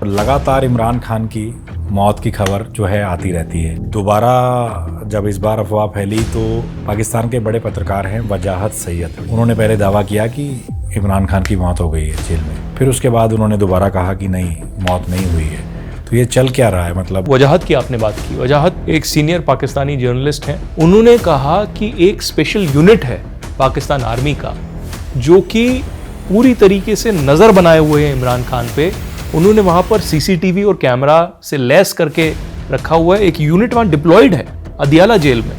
लगातार इमरान खान की मौत की खबर जो है आती रहती है। दोबारा जब इस बार अफवाह फैली तो पाकिस्तान के बड़े पत्रकार हैं वजाहत सैयद, उन्होंने पहले दावा किया कि इमरान खान की मौत हो गई है जेल में। फिर उसके बाद उन्होंने दोबारा कहा कि नहीं, मौत नहीं हुई है। तो ये चल क्या रहा है? मतलब वजाहत की आपने बात की। वजाहत एक सीनियर पाकिस्तानी जर्नलिस्ट हैं। उन्होंने कहा कि एक स्पेशल यूनिट है पाकिस्तान आर्मी का जो कि पूरी तरीके से नज़र बनाए हुए हैं इमरान खान पे। उन्होंने वहाँ पर सीसीटीवी और कैमरा से लैस करके रखा हुआ है। एक यूनिट वहाँ डिप्लॉयड है अदियाला जेल में,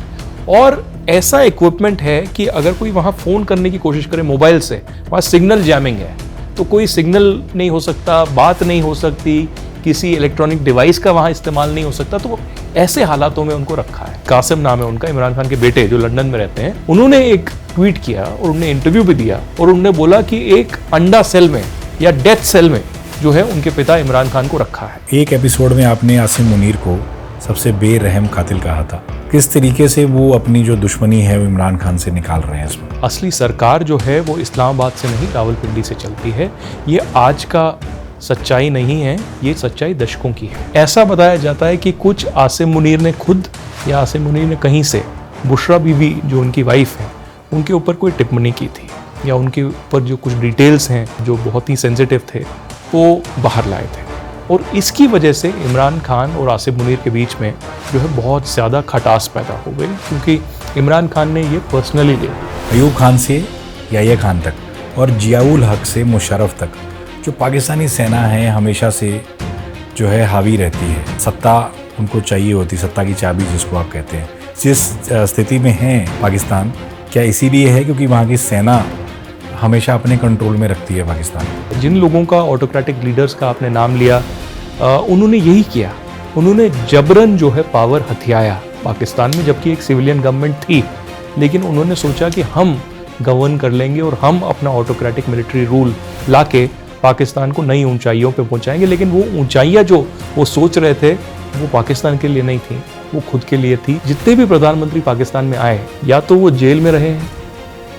और ऐसा इक्विपमेंट है कि अगर कोई वहाँ फ़ोन करने की कोशिश करे मोबाइल से, वहाँ सिग्नल जैमिंग है, तो कोई सिग्नल नहीं हो सकता, बात नहीं हो सकती, किसी इलेक्ट्रॉनिक डिवाइस का वहाँ इस्तेमाल नहीं हो सकता। तो ऐसे हालातों में उनको रखा है। कासिम नाम है उनका, इमरान खान के बेटे जो लंदन में रहते हैं। उन्होंने एक ट्वीट किया और उन्होंने इंटरव्यू भी दिया और उन्होंने बोला कि एक अंडा सेल में या डेथ सेल में जो है उनके पिता इमरान खान को रखा है। एक एपिसोड में आपने आसिम मुनीर को सबसे बेरहम कातिल कहा था। किस तरीके से वो अपनी जो दुश्मनी है वो इमरान खान से निकाल रहे हैं इसमें? असली सरकार जो है वो इस्लामाबाद से नहीं, रावलपिंडी से चलती है। ये आज का सच्चाई नहीं है, ये सच्चाई दशकों की है। ऐसा बताया जाता है कि कुछ आसिम मुनीर ने खुद या आसिम मुनीर ने कहीं से बुशरा बीवी जो उनकी वाइफ है उनके ऊपर कोई टिप्पणी की थी, या उनके ऊपर जो कुछ डिटेल्स हैं जो बहुत ही सेंसिटिव थे वो बाहर लाए थे। और इसकी वजह से इमरान खान और आसिम मुनीर के बीच में जो है बहुत ज़्यादा खटास पैदा हो गई, क्योंकि इमरान खान ने ये पर्सनली लिया। अयूब खान से याह्या खान तक और जियाउल हक से मुशर्रफ तक जो पाकिस्तानी सेना है हमेशा से जो है हावी रहती है। सत्ता उनको चाहिए होती, सत्ता की चाबी जिसको आप कहते हैं। जिस स्थिति में है पाकिस्तान, क्या इसीलिए है क्योंकि वहाँ की सेना हमेशा अपने कंट्रोल में रखती है पाकिस्तान? जिन लोगों का ऑटोक्रेटिक लीडर्स का आपने नाम लिया, उन्होंने यही किया। उन्होंने जबरन जो है पावर हथियाया पाकिस्तान में, जबकि एक सिविलियन गवर्नमेंट थी, लेकिन उन्होंने सोचा कि हम गवर्न कर लेंगे और हम अपना ऑटोक्रेटिक मिलिट्री रूल लाके पाकिस्तान को नई ऊंचाइयों पे पहुंचाएंगे। लेकिन वो ऊंचाइयां जो वो सोच रहे थे वो पाकिस्तान के लिए नहीं थी, वो खुद के लिए थी। जितने भी प्रधानमंत्री पाकिस्तान में आए, या तो वो जेल में रहे हैं,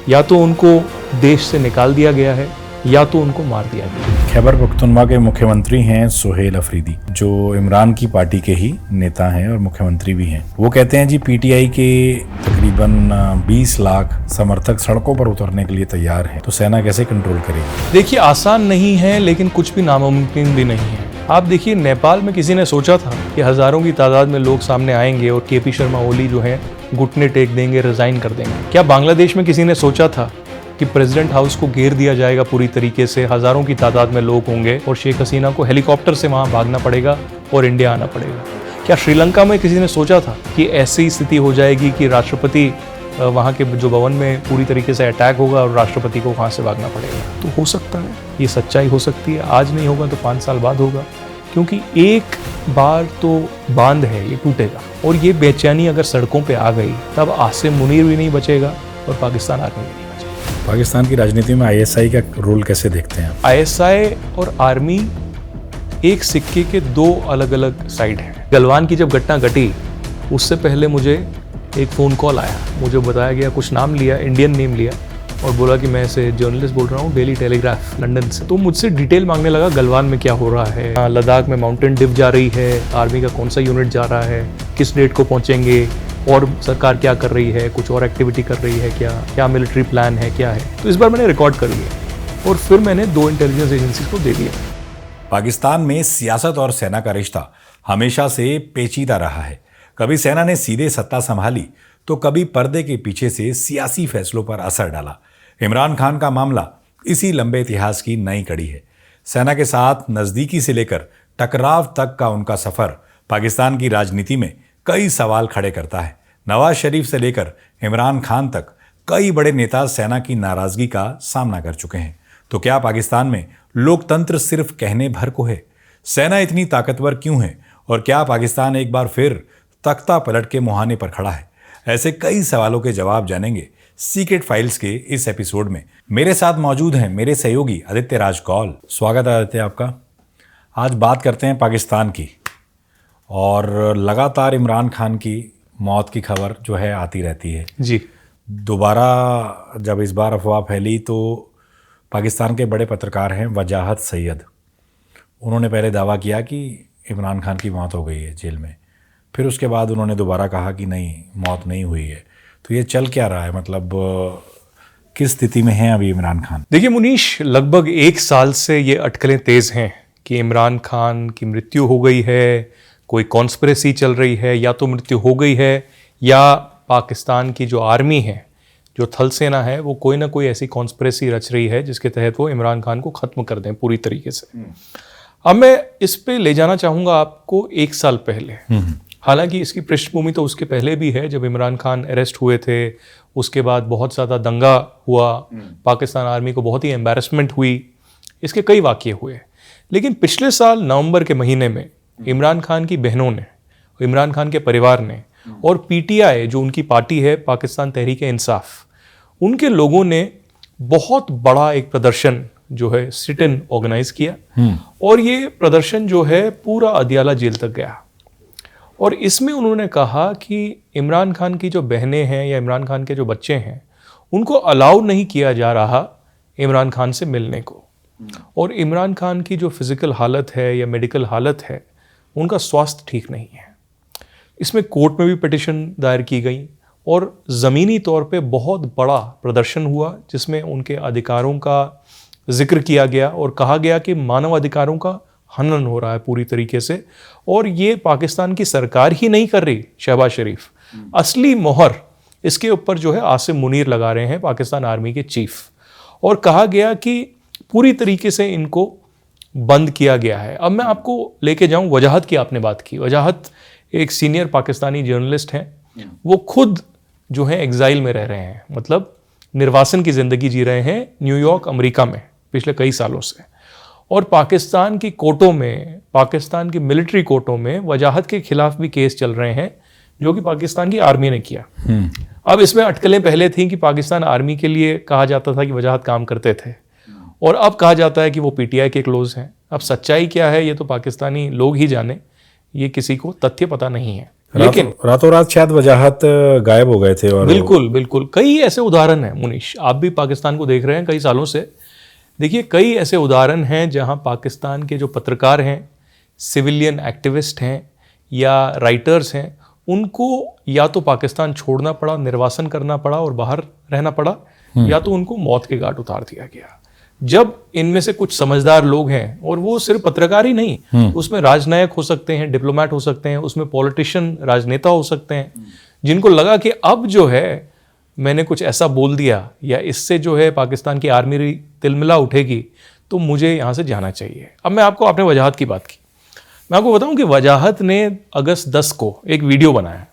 या तो उनको देश से निकाल दिया गया है, या तो उनको मार दिया गया। खैबर पख्तूनख्वा के मुख्यमंत्री हैं सुहेल अफरीदी, जो इमरान की पार्टी के ही नेता हैं और मुख्यमंत्री भी हैं। वो कहते हैं जी पीटीआई के तकरीबन 20 लाख समर्थक सड़कों पर उतरने के लिए तैयार हैं, तो सेना कैसे कंट्रोल करेगी? देखिए, आसान नहीं है, लेकिन कुछ भी नामुमकिन भी नहीं है। आप देखिए, नेपाल में किसी ने सोचा था कि हजारों की तादाद में लोग सामने आएंगे और केपी शर्मा ओली जो है घुटने टेक देंगे, रिजाइन कर देंगे? क्या बांग्लादेश में किसी ने सोचा था कि प्रेसिडेंट हाउस को घेर दिया जाएगा पूरी तरीके से, हजारों की तादाद में लोग होंगे और शेख हसीना को हेलीकॉप्टर से वहां भागना पड़ेगा और इंडिया आना पड़ेगा? क्या श्रीलंका में किसी ने सोचा था कि ऐसी स्थिति हो जाएगी कि राष्ट्रपति वहाँ के जो भवन में पूरी तरीके से अटैक होगा और राष्ट्रपति को वहाँ से भागना पड़ेगा? तो हो सकता है, ये सच्चाई हो सकती है। आज नहीं होगा तो 5 साल बाद होगा, क्योंकि एक बार तो बांध है, ये टूटेगा। और ये बेचैनी अगर सड़कों पे आ गई तब आसिम मुनीर भी नहीं बचेगा और पाकिस्तान आर्मी भी नहीं बचेगा। पाकिस्तान की राजनीति में आईएसआई का रोल कैसे देखते हैं? आईएसआई और आर्मी एक सिक्के के 2 अलग अलग साइड हैं। गलवान की जब घटना घटी उससे पहले मुझे एक फ़ोन कॉल आया, मुझे बताया गया, कुछ नाम लिया, इंडियन नेम लिया, और बोला कि मैं ऐसे जर्नलिस्ट बोल रहा हूँ डेली टेलीग्राफ लंदन से। तो मुझसे डिटेल मांगने लगा, गलवान में क्या हो रहा है, लद्दाख में माउंटेन डिप जा रही है, आर्मी का कौन सा यूनिट जा रहा है, किस डेट को पहुँचेंगे, और सरकार क्या कर रही है, कुछ और एक्टिविटी कर रही है क्या मिलिट्री प्लान है, क्या है। तो इस बार मैंने रिकॉर्ड कर लिया और फिर मैंने 2 इंटेलिजेंस एजेंसीज को दे दिया। पाकिस्तान में सियासत और सेना का रिश्ता हमेशा से पेचीदा रहा है। कभी सेना ने सीधे सत्ता संभाली तो कभी पर्दे के पीछे से सियासी फैसलों पर असर डाला। इमरान खान का मामला इसी लंबे इतिहास की नई कड़ी है। सेना के साथ नज़दीकी से लेकर टकराव तक का उनका सफ़र पाकिस्तान की राजनीति में कई सवाल खड़े करता है। नवाज शरीफ से लेकर इमरान खान तक कई बड़े नेता सेना की नाराज़गी का सामना कर चुके हैं। तो क्या पाकिस्तान में लोकतंत्र सिर्फ कहने भर को है? सेना इतनी ताकतवर क्यों है? और क्या पाकिस्तान एक बार फिर तख्ता पलट के मुहाने पर खड़ा है? ऐसे कई सवालों के जवाब जानेंगे सीक्रेट फाइल्स के इस एपिसोड में। मेरे साथ मौजूद हैं मेरे सहयोगी आदित्य राज कौल। स्वागत है आदित्य आपका। आज बात करते हैं पाकिस्तान की, और लगातार इमरान खान की मौत की खबर जो है आती रहती है जी। दोबारा जब इस बार अफवाह फैली तो पाकिस्तान के बड़े पत्रकार हैं वजाहत सैयद, उन्होंने पहले दावा किया कि इमरान खान की मौत हो गई है जेल में, फिर उसके बाद उन्होंने दोबारा कहा कि नहीं, मौत नहीं हुई है। तो ये चल क्या रहा है, मतलब किस स्थिति में है अभी इमरान खान? देखिए मुनीश, लगभग 1 साल से ये अटकलें तेज हैं कि इमरान खान की मृत्यु हो गई है, कोई कॉन्स्पिरेसी चल रही है, या तो मृत्यु हो गई है या पाकिस्तान की जो आर्मी है, जो थल सेना है, वो कोई ना कोई ऐसी कॉन्स्पिरेसी रच रही है जिसके तहत वो इमरान खान को ख़त्म कर दें पूरी तरीके से। अब मैं इस पे ले जाना चाहूँगा आपको 1 साल पहले। हालांकि इसकी पृष्ठभूमि तो उसके पहले भी है, जब इमरान खान अरेस्ट हुए थे, उसके बाद बहुत ज़्यादा दंगा हुआ, पाकिस्तान आर्मी को बहुत ही एम्बैरेसमेंट हुई, इसके कई वाक़ये हुए। लेकिन पिछले साल नवंबर के महीने में इमरान खान की बहनों ने, इमरान खान के परिवार ने और पीटीआई जो उनकी पार्टी है, पाकिस्तान तहरीक इंसाफ, उनके लोगों ने बहुत बड़ा एक प्रदर्शन जो है सिट इन ऑर्गेनाइज किया, और ये प्रदर्शन जो है पूरा अदियाला जेल तक गया। और इसमें उन्होंने कहा कि इमरान खान की जो बहनें हैं या इमरान खान के जो बच्चे हैं, उनको अलाउ नहीं किया जा रहा इमरान खान से मिलने को, और इमरान खान की जो फिज़िकल हालत है या मेडिकल हालत है, उनका स्वास्थ्य ठीक नहीं है। इसमें कोर्ट में भी पिटिशन दायर की गई और ज़मीनी तौर पे बहुत बड़ा प्रदर्शन हुआ, जिसमें उनके अधिकारों का जिक्र किया गया और कहा गया कि मानव अधिकारों का हनन हो रहा है पूरी तरीके से, और ये पाकिस्तान की सरकार ही नहीं कर रही, शहबाज शरीफ, असली मोहर इसके ऊपर जो है आसिम मुनीर लगा रहे हैं, पाकिस्तान आर्मी के चीफ। और कहा गया कि पूरी तरीके से इनको बंद किया गया है। अब मैं आपको लेके जाऊं, वजाहत की आपने बात की। वजाहत एक सीनियर पाकिस्तानी जर्नलिस्ट हैं, वो खुद जो है एग्जाइल में रह रहे हैं, मतलब निर्वासन की ज़िंदगी जी रहे हैं न्यूयॉर्क अमेरिका में पिछले कई सालों से, और पाकिस्तान की कोर्टों में, पाकिस्तान की मिलिट्री कोर्टों में वजाहत के खिलाफ भी केस चल रहे हैं, जो कि पाकिस्तान की आर्मी ने किया। अब इसमें अटकलें पहले थी कि पाकिस्तान आर्मी के लिए कहा जाता था कि वजाहत काम करते थे, और अब कहा जाता है कि वो पीटीआई के क्लोज हैं। अब सच्चाई क्या है ये तो पाकिस्तानी लोग ही जाने, ये किसी को तथ्य पता नहीं है। लेकिन रातों रात शायद वजाहत गायब हो गए थे। और बिल्कुल बिल्कुल कई ऐसे उदाहरण हैं मुनीश, आप भी पाकिस्तान को देख रहे हैं कई सालों से। देखिए कई ऐसे उदाहरण हैं जहां पाकिस्तान के जो पत्रकार हैं, सिविलियन एक्टिविस्ट हैं या राइटर्स हैं, उनको या तो पाकिस्तान छोड़ना पड़ा, निर्वासन करना पड़ा और बाहर रहना पड़ा, या तो उनको मौत के घाट उतार दिया गया। जब इनमें से कुछ समझदार लोग हैं, और वो सिर्फ पत्रकार ही नहीं, उसमें राजनायक हो सकते हैं, डिप्लोमेट हो सकते हैं, उसमें पॉलिटिशियन, राजनेता हो सकते हैं, जिनको लगा कि अब जो है मैंने कुछ ऐसा बोल दिया या इससे जो है पाकिस्तान की आर्मी तिलमिला उठेगी, तो मुझे यहाँ से जाना चाहिए। अब मैं आपको, आपने वजाहत की बात की, मैं आपको बताऊं कि वजाहत ने अगस्त 10 को एक वीडियो बनाया।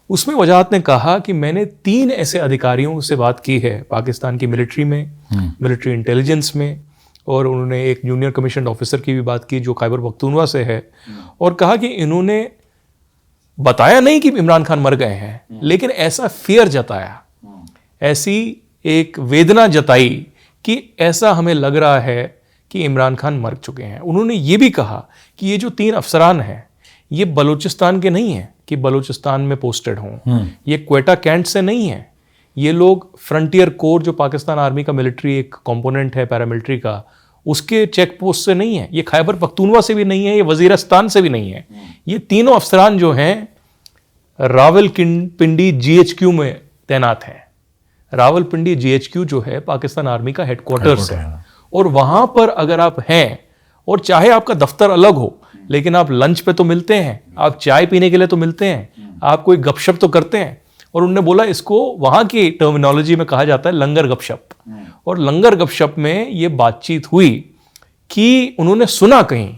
उसमें वजाहत ने कहा कि मैंने 3 ऐसे अधिकारियों से बात की है पाकिस्तान की मिलिट्री में, मिलिट्री इंटेलिजेंस में, और उन्होंने एक जूनियर कमीशन ऑफिसर की भी बात की जो खैबर पख्तूनख्वा से है, और कहा कि इन्होंने बताया नहीं कि इमरान खान मर गए हैं, लेकिन ऐसा फियर जताया, ऐसी एक वेदना जताई कि ऐसा हमें लग रहा है कि इमरान खान मर चुके हैं। उन्होंने ये भी कहा कि ये जो 3 अफसरान हैं, ये बलूचिस्तान के नहीं हैं कि बलूचिस्तान में पोस्टेड हों, ये क्वेटा कैंट से नहीं है, ये लोग फ्रंटियर कोर जो पाकिस्तान आर्मी का मिलिट्री एक कंपोनेंट है पैरामिलिट्री का, उसके चेक पोस्ट से नहीं है, ये खैबर पख्तूनख्वा से भी नहीं है, ये वजीरिस्तान से भी नहीं है। ये तीनों अफसरान जो हैं रावलपिंडी GHQ में तैनात हैं। रावलपिंडी GHQ जो है पाकिस्तान आर्मी का हेडक्वार्टर्स है, और वहां पर अगर आप हैं, और चाहे आपका दफ्तर अलग हो, लेकिन आप लंच पे तो मिलते हैं, आप चाय पीने के लिए तो मिलते हैं, आप कोई गपशप तो करते हैं। और उन्होंने बोला इसको वहां की टर्मिनोलॉजी में कहा जाता है लंगर गपशप, और लंगर गपशप में ये बातचीत हुई कि उन्होंने सुना कहीं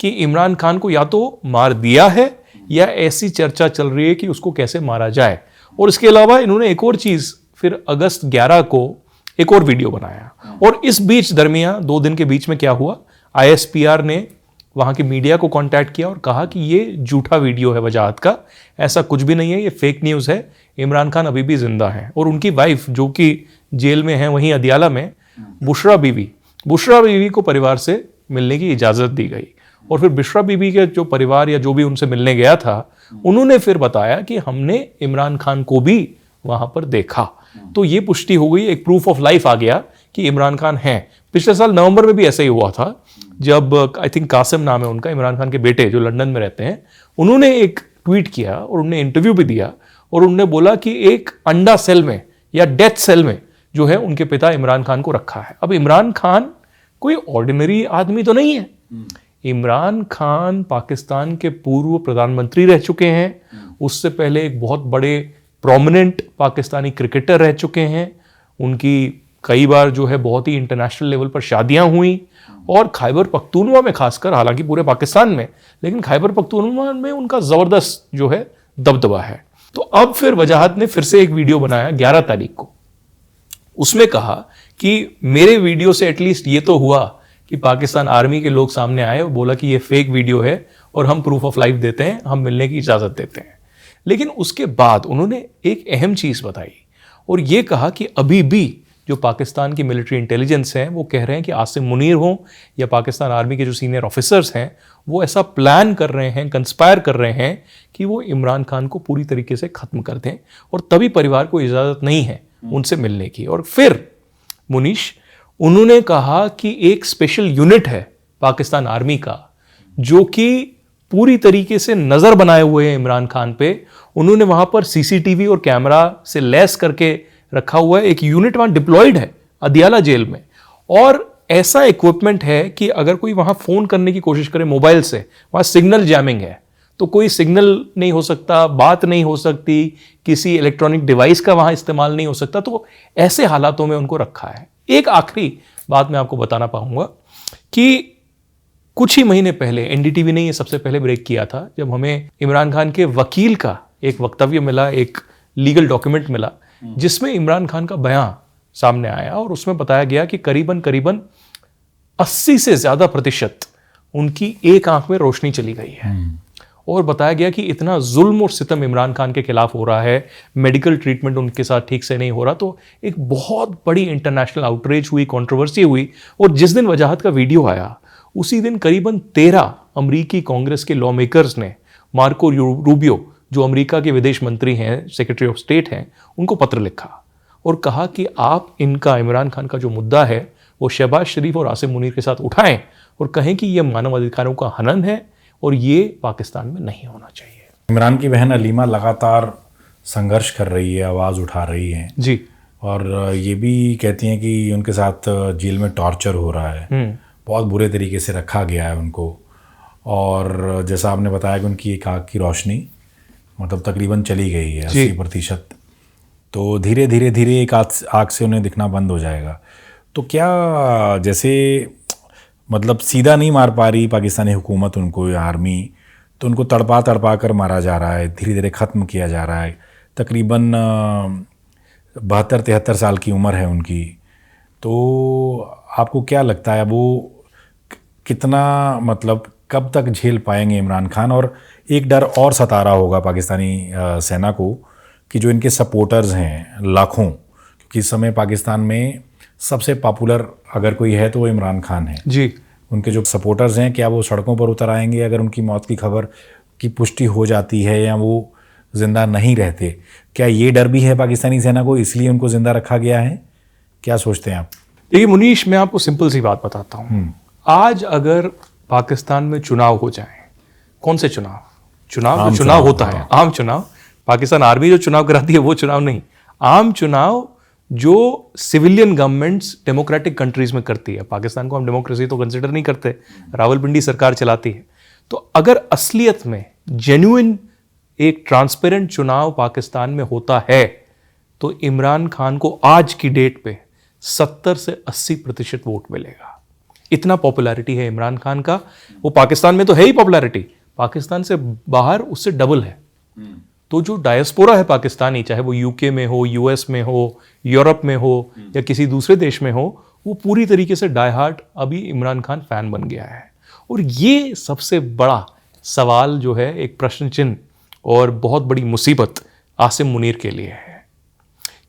कि इमरान खान को या तो मार दिया है या ऐसी चर्चा चल रही है कि उसको कैसे मारा जाए। और इसके अलावा इन्होंने एक और चीज, फिर अगस्त 11 को एक और वीडियो बनाया, और इस बीच दरमियान 2 दिन के बीच में क्या हुआ, ISPR ने वहाँ की मीडिया को कांटेक्ट किया और कहा कि ये झूठा वीडियो है वजाहत का, ऐसा कुछ भी नहीं है, ये फेक न्यूज़ है, इमरान खान अभी भी जिंदा हैं। और उनकी वाइफ जो कि जेल में है वहीं अदियाला में, बुशरा बीवी को परिवार से मिलने की इजाज़त दी गई। और फिर बुशरा बीवी के जो परिवार या जो भी उनसे मिलने गया था, उन्होंने फिर बताया कि हमने इमरान खान को भी वहाँ पर देखा। तो ये पुष्टि हो गई, एक प्रूफ ऑफ लाइफ आ गया कि इमरान खान हैं। पिछले साल नवंबर में भी ऐसा ही हुआ था जब आई थिंक कासिम नाम है उनका, इमरान खान के बेटे जो लंदन में रहते हैं, उन्होंने एक ट्वीट किया और उन्होंने इंटरव्यू भी दिया और उन्होंने बोला कि एक अंडा सेल में या डेथ सेल में जो है उनके पिता इमरान खान को रखा है। अब इमरान खान कोई ऑर्डिनरी आदमी तो नहीं है। इमरान खान पाकिस्तान के पूर्व प्रधानमंत्री रह चुके हैं, उससे पहले एक बहुत बड़े प्रोमिनेंट पाकिस्तानी क्रिकेटर रह चुके हैं, उनकी कई बार जो है बहुत ही इंटरनेशनल लेवल पर शादियां हुई और खैबर पख्तूनवा में खासकर, हालांकि पूरे पाकिस्तान में, लेकिन खैबर पख्तूनवा में उनका जबरदस्त जो है दबदबा है। तो अब फिर वजाहत ने फिर से एक वीडियो बनाया 11 तारीख को, उसमें कहा कि मेरे वीडियो से एटलीस्ट ये तो हुआ कि पाकिस्तान आर्मी के लोग सामने आए और बोला कि ये फेक वीडियो है और हम प्रूफ ऑफ लाइफ देते हैं, हम मिलने की इजाजत देते हैं। लेकिन उसके बाद उन्होंने एक अहम चीज बताई और ये कहा कि अभी भी जो पाकिस्तान की मिलिट्री इंटेलिजेंस है वो कह रहे हैं कि आसिम मुनीर हो या पाकिस्तान आर्मी के जो सीनियर ऑफिसर्स हैं वो ऐसा प्लान कर रहे हैं, कंस्पायर कर रहे हैं कि वो इमरान खान को पूरी तरीके से खत्म कर दें और तभी परिवार को इजाजत नहीं है उनसे मिलने की। और फिर मुनीश, उन्होंने कहा कि एक स्पेशल यूनिट है पाकिस्तान आर्मी का जो कि पूरी तरीके से नजर बनाए हुए हैं इमरान खान पे। उन्होंने वहां पर सीसीटीवी और कैमरा से लैस करके रखा हुआ है, एक यूनिट वहां डिप्लॉयड है अदियाला जेल में, और ऐसा इक्विपमेंट है कि अगर कोई वहां फोन करने की कोशिश करे मोबाइल से, वहां सिग्नल जैमिंग है, तो कोई सिग्नल नहीं हो सकता, बात नहीं हो सकती, किसी इलेक्ट्रॉनिक डिवाइस का वहां इस्तेमाल नहीं हो सकता। तो ऐसे हालातों में उनको रखा है। एक आखिरी बात मैं आपको बताना पाऊंगा कि कुछ ही महीने पहले एनडीटीवी ने ये सबसे पहले ब्रेक किया था जब हमें इमरान खान के वकील का एक वक्तव्य मिला, एक लीगल डॉक्यूमेंट मिला जिसमें इमरान खान का बयान सामने आया और उसमें बताया गया कि करीबन 80 से ज्यादा प्रतिशत उनकी एक आंख में रोशनी चली गई है और बताया गया कि इतना जुल्म और सितम इमरान खान के खिलाफ हो रहा है, मेडिकल ट्रीटमेंट उनके साथ ठीक से नहीं हो रहा। तो एक बहुत बड़ी इंटरनेशनल आउटरीच हुई, कंट्रोवर्सी हुई और जिस दिन वजाहत का वीडियो आया उसी दिन करीबन 13 अमरीकी कांग्रेस के लॉ मेकर्स ने मार्को रूबियो, जो अमेरिका के विदेश मंत्री हैं, सेक्रेटरी ऑफ स्टेट हैं, उनको पत्र लिखा और कहा कि आप इनका, इमरान खान का जो मुद्दा है वो शहबाज शरीफ और आसिम मुनीर के साथ उठाएं और कहें कि यह मानवाधिकारों का हनन है और ये पाकिस्तान में नहीं होना चाहिए। इमरान की बहन अलीमा लगातार संघर्ष कर रही है, आवाज़ उठा रही है जी, और ये भी कहती हैं कि उनके साथ जेल में टॉर्चर हो रहा है, बहुत बुरे तरीके से रखा गया है उनको। और जैसा आपने बताया कि उनकी एक आँख की रोशनी मतलब तकरीबन चली गई है 80%, तो धीरे धीरे एक आँख से उन्हें दिखना बंद हो जाएगा। तो क्या जैसे मतलब सीधा नहीं मार पा रही पाकिस्तानी हुकूमत उनको या आर्मी, तो उनको तड़पा कर मारा जा रहा है, धीरे धीरे ख़त्म किया जा रहा है। तकरीबन 72-73 साल की उम्र है उनकी। तो आपको क्या लगता है वो कितना मतलब कब तक झेल पाएंगे इमरान खान? और एक डर और सता रहा होगा पाकिस्तानी सेना को कि जो इनके सपोर्टर्स हैं लाखों, क्योंकि इस समय पाकिस्तान में सबसे पॉपुलर अगर कोई है तो वो इमरान खान है जी। उनके जो सपोर्टर्स हैं, क्या वो सड़कों पर उतर आएंगे अगर उनकी मौत की खबर की पुष्टि हो जाती है या वो जिंदा नहीं रहते? क्या ये डर भी है पाकिस्तानी सेना को, इसलिए उनको जिंदा रखा गया है? क्या सोचते हैं आप? देखिए मुनीश, मैं आपको सिंपल सी बात बताता हूँ। आज अगर पाकिस्तान में चुनाव हो जाए, कौन से चुनाव? चुनाव होता है, आम चुनाव। पाकिस्तान आर्मी जो चुनाव कराती है वो चुनाव नहीं, आम चुनाव जो सिविलियन गवर्नमेंट्स डेमोक्रेटिक कंट्रीज में करती है। पाकिस्तान को हम डेमोक्रेसी तो कंसिडर नहीं करते, रावलपिंडी सरकार चलाती है। तो अगर असलियत में जेन्युइन एक ट्रांसपेरेंट चुनाव पाकिस्तान में होता है तो इमरान खान को आज की डेट पे 70 से 80% वोट मिलेगा। इतना पॉपुलैरिटी है इमरान खान का। वो पाकिस्तान में तो है ही पॉपुलैरिटी, पाकिस्तान से बाहर उससे डबल है। तो जो डायस्पोरा है पाकिस्तानी, चाहे वो यूके में हो, यूएस में हो, यूरोप में हो या किसी दूसरे देश में हो, वो पूरी तरीके से डाई हार्ट अभी इमरान खान फैन बन गया है। और ये सबसे बड़ा सवाल जो है, एक प्रश्न चिन्ह और बहुत बड़ी मुसीबत आसिम मुनीर के लिए है,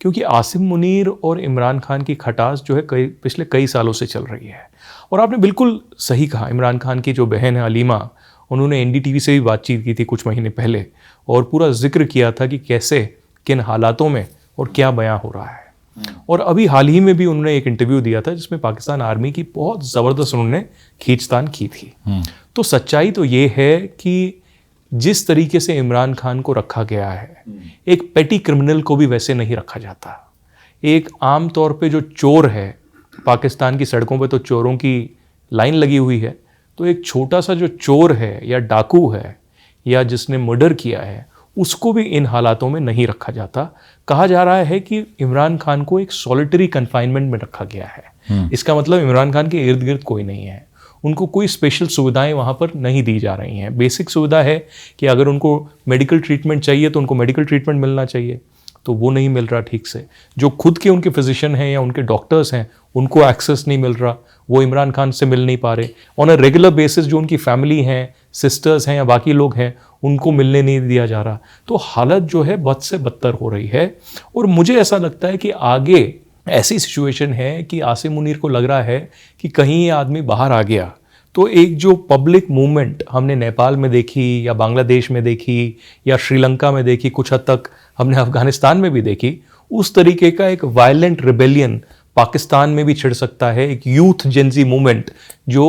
क्योंकि आसिम मुनीर और इमरान खान की खटास जो है पिछले कई सालों से चल रही है। और आपने बिल्कुल सही कहा, इमरान खान की जो बहन है अलीमा, उन्होंने एनडीटीवी से भी बातचीत की थी कुछ महीने पहले और पूरा जिक्र किया था कि कैसे, किन हालातों में और क्या बयां हो रहा है। और अभी हाल ही में भी उन्होंने एक इंटरव्यू दिया था जिसमें पाकिस्तान आर्मी की बहुत ज़बरदस्त उन्होंने खींचतान की थी। तो सच्चाई तो ये है कि जिस तरीके से इमरान खान को रखा गया है, एक पेटी क्रिमिनल को भी वैसे नहीं रखा जाता। एक आम तौर पे जो चोर है, पाकिस्तान की सड़कों पे तो चोरों की लाइन लगी हुई है, तो एक छोटा सा जो चोर है या डाकू है या जिसने मर्डर किया है, उसको भी इन हालातों में नहीं रखा जाता। कहा जा रहा है कि इमरान खान को एक सॉलिटरी कन्फाइनमेंट में रखा गया है। इसका मतलब इमरान खान के इर्द गिर्द कोई नहीं है, उनको कोई स्पेशल सुविधाएं वहाँ पर नहीं दी जा रही हैं। बेसिक सुविधा है कि अगर उनको मेडिकल ट्रीटमेंट चाहिए तो उनको मेडिकल ट्रीटमेंट मिलना चाहिए, तो वो नहीं मिल रहा ठीक से। जो खुद के उनके फिजिशियन हैं या उनके डॉक्टर्स हैं, उनको एक्सेस नहीं मिल रहा, वो इमरान खान से मिल नहीं पा रहे। ऑन अ रेगुलर बेसिस जो उनकी फैमिली हैं, सिस्टर्स हैं या बाकी लोग हैं, उनको मिलने नहीं दिया जा रहा। तो हालत जो है बद से बदतर हो रही है। और मुझे ऐसा लगता है कि आगे ऐसी सिचुएशन है कि आसिम मुनीर को लग रहा है कि कहीं ये आदमी बाहर आ गया तो एक जो पब्लिक मूवमेंट हमने नेपाल में देखी या बांग्लादेश में देखी या श्रीलंका में देखी, कुछ हद तक हमने अफगानिस्तान में भी देखी, उस तरीके का एक वायलेंट रिबेलियन पाकिस्तान में भी छिड़ सकता है। एक यूथ जेंजी मूवमेंट जो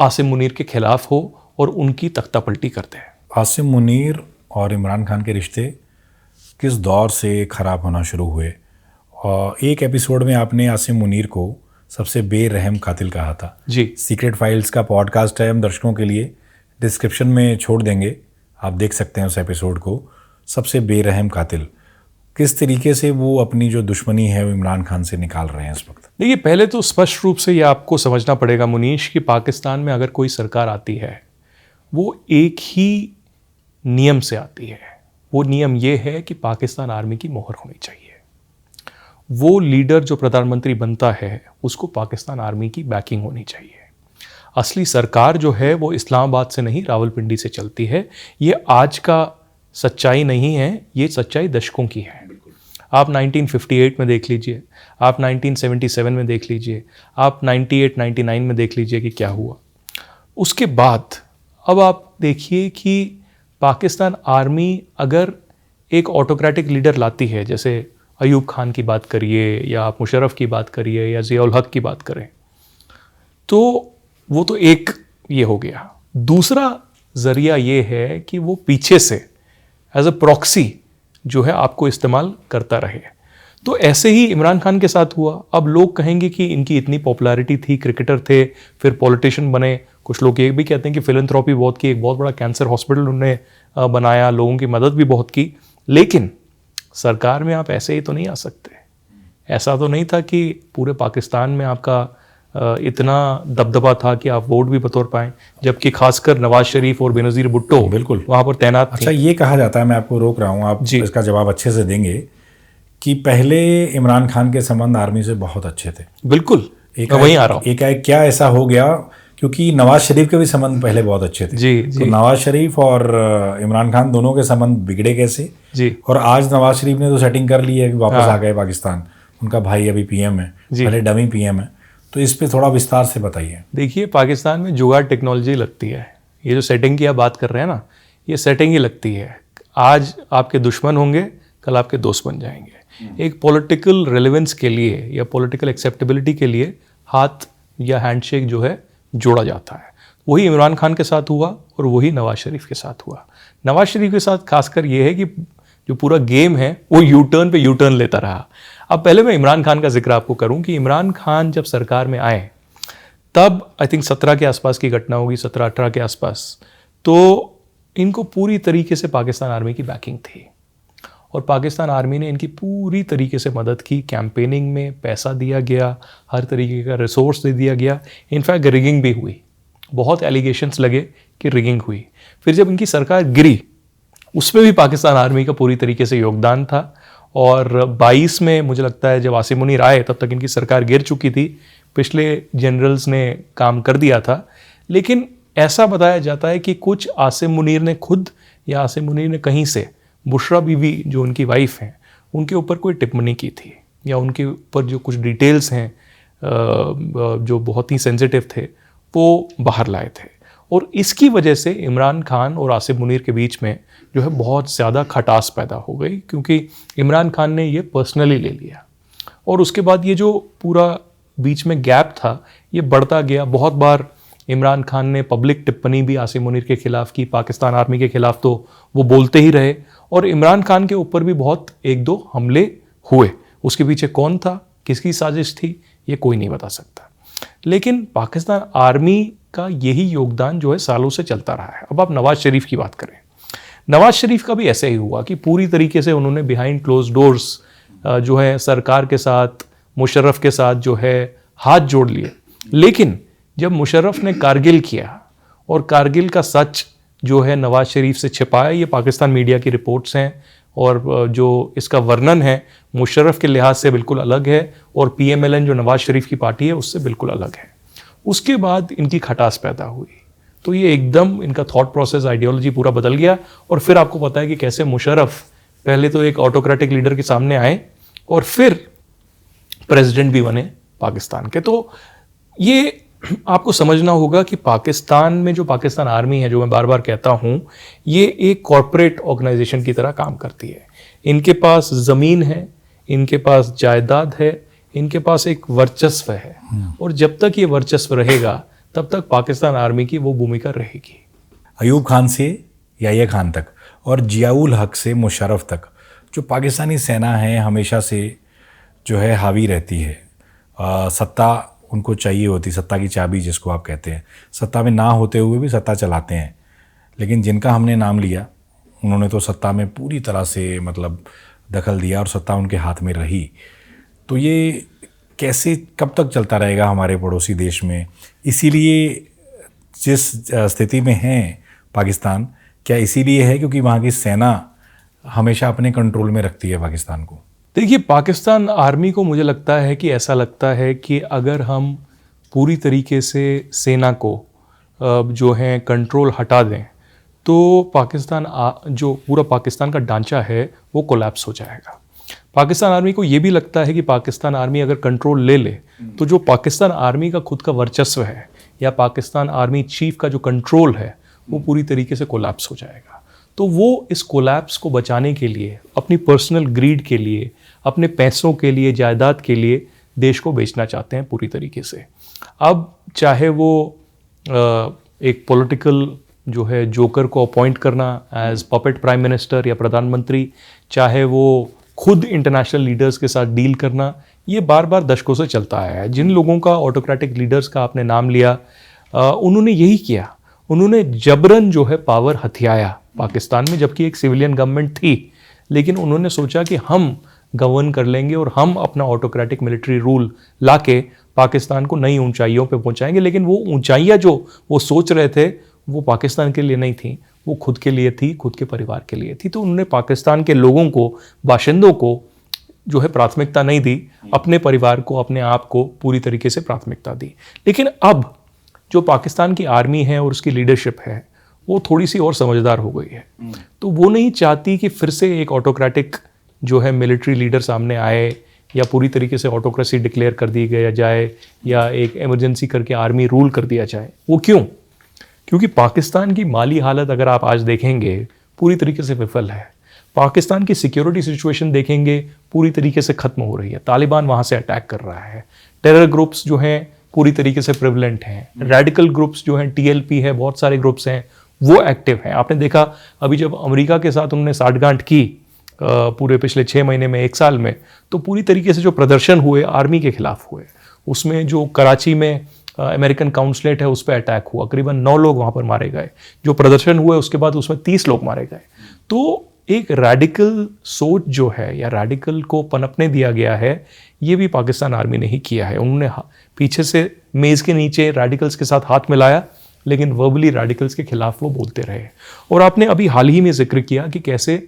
आसिम मुनीर के खिलाफ हो और उनकी तख्तापलटी करते हैं। आसिम मुनीर और इमरान खान के रिश्ते किस दौर से ख़राब होना शुरू हुए? और एक एपिसोड में आपने आसिम मुनीर को सबसे बेरहम कातिल कहा था जी। सीक्रेट फाइल्स का पॉडकास्ट है, हम दर्शकों के लिए डिस्क्रिप्शन में छोड़ देंगे, आप देख सकते हैं उस एपिसोड को। सबसे बेरहम कातिल, किस तरीके से वो अपनी जो दुश्मनी है वो इमरान खान से निकाल रहे हैं इस वक्त? देखिए, पहले तो स्पष्ट रूप से ये आपको समझना पड़ेगा मुनीश कि पाकिस्तान में अगर कोई सरकार आती है वो एक ही नियम से आती है। वो नियम ये है कि पाकिस्तान आर्मी की मोहर होनी चाहिए। वो लीडर जो प्रधानमंत्री बनता है उसको पाकिस्तान आर्मी की बैकिंग होनी चाहिए। असली सरकार जो है वो इस्लामाबाद से नहीं, रावलपिंडी से चलती है। ये आज का सच्चाई नहीं है, ये सच्चाई दशकों की है। आप 1958 में देख लीजिए, आप 1977 में देख लीजिए, आप 98-99 में देख लीजिए कि क्या हुआ। उसके बाद अब आप देखिए कि पाकिस्तान आर्मी अगर एक ऑटोक्रेटिक लीडर लाती है, जैसे अयूब खान की बात करिए या आप मुशर्रफ की बात करिए या ज़ियाउल हक की बात करें, तो वो तो एक ये हो गया। दूसरा ज़रिया ये है कि वो पीछे से एज अ प्रॉक्सी जो है आपको इस्तेमाल करता रहे। तो ऐसे ही इमरान खान के साथ हुआ। अब लोग कहेंगे कि इनकी इतनी पॉपुलैरिटी थी, क्रिकेटर थे, फिर पॉलिटिशियन बने। कुछ लोग ये भी कहते हैं कि फिलैंथ्रोपी बहुत की, एक बहुत बड़ा कैंसर हॉस्पिटल उन्होंने बनाया, लोगों की मदद भी बहुत की। लेकिन सरकार में आप ऐसे ही तो नहीं आ सकते। ऐसा तो नहीं था कि पूरे पाकिस्तान में आपका इतना दबदबा था कि आप वोट भी बतौर पाएं, जबकि खासकर नवाज शरीफ और बेनज़ीर भुट्टो बिल्कुल वहाँ पर तैनात थे। अच्छा, ये कहा जाता है, मैं आपको रोक रहा हूँ, आप इसका जवाब अच्छे से देंगे, कि पहले इमरान खान के संबंध आर्मी से बहुत अच्छे थे। बिल्कुल, मैं वहीं आ रहा हूँ। एक क्या ऐसा हो गया, क्योंकि नवाज शरीफ के भी संबंध पहले बहुत अच्छे थे। जी, तो नवाज शरीफ और इमरान खान दोनों के संबंध बिगड़े कैसे? जी। और आज नवाज शरीफ ने तो सेटिंग कर ली है कि वापस आ गए पाकिस्तान, उनका भाई अभी पीएम है, पहले डमी पीएम है। तो इस पे थोड़ा विस्तार से बताइए। देखिए, पाकिस्तान में जुगाड़ टेक्नोलॉजी लगती है। ये जो सेटिंग की आप बात कर रहे हैं ना, ये सेटिंग ही लगती है। आज आपके दुश्मन होंगे, कल आपके दोस्त बन जाएंगे। एक पॉलिटिकल रेलेवेंस के लिए या पॉलिटिकल एक्सेप्टेबिलिटी के लिए हाथ या हैंडशेक जो है जोड़ा जाता है। वही इमरान खान के साथ हुआ और वही नवाज शरीफ के साथ हुआ। नवाज शरीफ के साथ खासकर ये है कि जो पूरा गेम है वो यू टर्न पे यू टर्न लेता रहा। अब पहले मैं इमरान खान का जिक्र आपको करूं कि इमरान खान जब सरकार में आए तब आई थिंक 17 के आसपास की घटना होगी, 17-18 के आसपास। तो इनको पूरी तरीके से पाकिस्तान आर्मी की बैकिंग थी और पाकिस्तान आर्मी ने इनकी पूरी तरीके से मदद की। कैंपेनिंग में पैसा दिया गया, हर तरीके का रिसोर्स दे दिया गया। इनफैक्ट रिगिंग भी हुई, बहुत एलिगेशंस लगे कि रिगिंग हुई। फिर जब इनकी सरकार गिरी उसमें भी पाकिस्तान आर्मी का पूरी तरीके से योगदान था। और 22 में मुझे लगता है जब आसिम मुनीर आए तब तक इनकी सरकार गिर चुकी थी, पिछले जनरल्स ने काम कर दिया था। लेकिन ऐसा बताया जाता है कि कुछ आसिम मुनीर ने खुद या आसिम मुनीर ने कहीं से बुशरा बीवी जो उनकी वाइफ हैं उनके ऊपर कोई टिप्पणी की थी या उनके ऊपर जो कुछ डिटेल्स हैं जो बहुत ही सेंसिटिव थे वो बाहर लाए थे। और इसकी वजह से इमरान खान और आसिम मुनीर के बीच में जो है बहुत ज़्यादा खटास पैदा हो गई, क्योंकि इमरान खान ने ये पर्सनली ले लिया। और उसके बाद ये जो पूरा बीच में गैप था ये बढ़ता गया। बहुत बार इमरान खान ने पब्लिक टिप्पणी भी आसिम मुनीर के खिलाफ की, पाकिस्तान आर्मी के खिलाफ तो वो बोलते ही रहे, और इमरान खान के ऊपर भी बहुत एक दो हमले हुए। उसके पीछे कौन था, किसकी साजिश थी, ये कोई नहीं बता सकता। लेकिन पाकिस्तान आर्मी का यही योगदान जो है सालों से चलता रहा है। अब आप नवाज शरीफ की बात करें, नवाज शरीफ का भी ऐसे ही हुआ कि पूरी तरीके से उन्होंने बिहाइंड क्लोज डोर्स जो है सरकार के साथ, मुशर्रफ के साथ जो है हाथ जोड़ लिए। लेकिन जब मुशर्रफ ने कारगिल किया और कारगिल का सच जो है नवाज शरीफ से छिपाया, ये पाकिस्तान मीडिया की रिपोर्ट्स हैं, और जो इसका वर्णन है मुशर्रफ के लिहाज से बिल्कुल अलग है, और PMLN जो नवाज शरीफ की पार्टी है उससे बिल्कुल अलग है। उसके बाद इनकी खटास पैदा हुई, तो ये एकदम इनका थॉट प्रोसेस, आइडियोलॉजी पूरा बदल गया। और फिर आपको पता है कि कैसे मुशर्रफ पहले तो एक ऑटोक्रेटिक लीडर के सामने आए और फिर प्रेसिडेंट भी बने पाकिस्तान के। तो ये आपको समझना होगा कि पाकिस्तान में जो पाकिस्तान आर्मी है, जो मैं बार बार कहता हूं, ये एक कॉरपोरेट ऑर्गेनाइजेशन की तरह काम करती है। इनके पास ज़मीन है, इनके पास जायदाद है, इनके पास एक वर्चस्व है, और जब तक ये वर्चस्व रहेगा तब तक पाकिस्तान आर्मी की वो भूमिका रहेगी। अयूब खान से याह्या खान तक और जियाउल हक से मुशर्रफ तक जो पाकिस्तानी सेना है हमेशा से जो है हावी रहती है। सत्ता उनको चाहिए होती, सत्ता की चाबी जिसको आप कहते हैं। सत्ता में ना होते हुए भी सत्ता चलाते हैं। लेकिन जिनका हमने नाम लिया उन्होंने तो सत्ता में पूरी तरह से मतलब दखल दिया और सत्ता उनके हाथ में रही। तो ये कैसे कब तक चलता रहेगा हमारे पड़ोसी देश में? इसीलिए जिस स्थिति में है पाकिस्तान, क्या इसीलिए है क्योंकि वहाँ की सेना हमेशा अपने कंट्रोल में रखती है पाकिस्तान को? देखिए, पाकिस्तान आर्मी को मुझे लगता है कि ऐसा लगता है कि अगर हम पूरी तरीके से सेना को जो है कंट्रोल हटा दें तो पाकिस्तान जो पूरा पाकिस्तान का ढांचा है वो कोलैप्स हो जाएगा। पाकिस्तान आर्मी को ये भी लगता है कि पाकिस्तान आर्मी अगर कंट्रोल ले ले तो जो पाकिस्तान आर्मी का खुद का वर्चस्व है या पाकिस्तान आर्मी चीफ का जो कंट्रोल है वो पूरी तरीके से कोलैप्स हो जाएगा। तो वो इस कोलैप्स को बचाने के लिए, अपनी पर्सनल ग्रीड के लिए, अपने पैसों के लिए, जायदाद के लिए देश को बेचना चाहते हैं पूरी तरीके से। अब चाहे वो एक पॉलिटिकल जो है जोकर को अपॉइंट करना एज पपेट प्राइम मिनिस्टर या प्रधानमंत्री, चाहे वो खुद इंटरनेशनल लीडर्स के साथ डील करना, ये बार बार दशकों से चलता है। जिन लोगों का ऑटोक्रेटिक लीडर्स का आपने नाम लिया, उन्होंने यही किया। उन्होंने जबरन जो है पावर हथियाया पाकिस्तान में, जबकि एक सिविलियन गवर्नमेंट थी, लेकिन उन्होंने सोचा कि हम गवर्न कर लेंगे और हम अपना ऑटोक्रेटिक मिलिट्री रूल लाके पाकिस्तान को नई ऊंचाइयों पे पहुंचाएंगे। लेकिन वो ऊंचाइयां जो वो सोच रहे थे वो पाकिस्तान के लिए नहीं थी, वो खुद के लिए थी, खुद के परिवार के लिए थी। तो उन्होंने पाकिस्तान के लोगों को, बाशिंदों को जो है प्राथमिकता नहीं दी, अपने परिवार को, अपने आप को पूरी तरीके से प्राथमिकता दी। लेकिन अब जो पाकिस्तान की आर्मी है और उसकी लीडरशिप है वो थोड़ी सी और समझदार हो गई है। तो वो नहीं चाहती कि फिर से एक ऑटोक्रेटिक जो है मिलिट्री लीडर सामने आए या पूरी तरीके से ऑटोक्रेसी डिक्लेयर कर दी गया जाए या एक इमरजेंसी करके आर्मी रूल कर दिया जाए। वो क्यों? क्योंकि पाकिस्तान की माली हालत अगर आप आज देखेंगे पूरी तरीके से विफल है। पाकिस्तान की सिक्योरिटी सिचुएशन देखेंगे पूरी तरीके से खत्म हो रही है। तालिबान वहाँ से अटैक कर रहा है, टेरर ग्रुप्स जो हैं पूरी तरीके से प्रिवलेंट हैं, रेडिकल ग्रुप्स जो हैं TLP है, बहुत सारे ग्रुप्स हैं वो एक्टिव हैं। आपने देखा अभी जब अमेरिका के साथ उन्होंने साठगांठ की पूरे पिछले 6 महीने में, 1 साल में, तो पूरी तरीके से जो प्रदर्शन हुए आर्मी के खिलाफ हुए, उसमें जो कराची में अमेरिकन काउंसलेट है उस पर अटैक हुआ, करीबन 9 लोग वहाँ पर मारे गए। जो प्रदर्शन हुए उसके बाद उसमें 30 लोग मारे गए। तो एक रैडिकल सोच जो है या रैडिकल को पनपने दिया गया है, ये भी पाकिस्तान आर्मी ने ही किया है। उन्होंने पीछे से मेज़ के नीचे रैडिकल्स के साथ हाथ मिलाया, लेकिन वर्बली रैडिकल्स के खिलाफ वो बोलते रहे। और आपने अभी हाल ही में जिक्र किया कि कैसे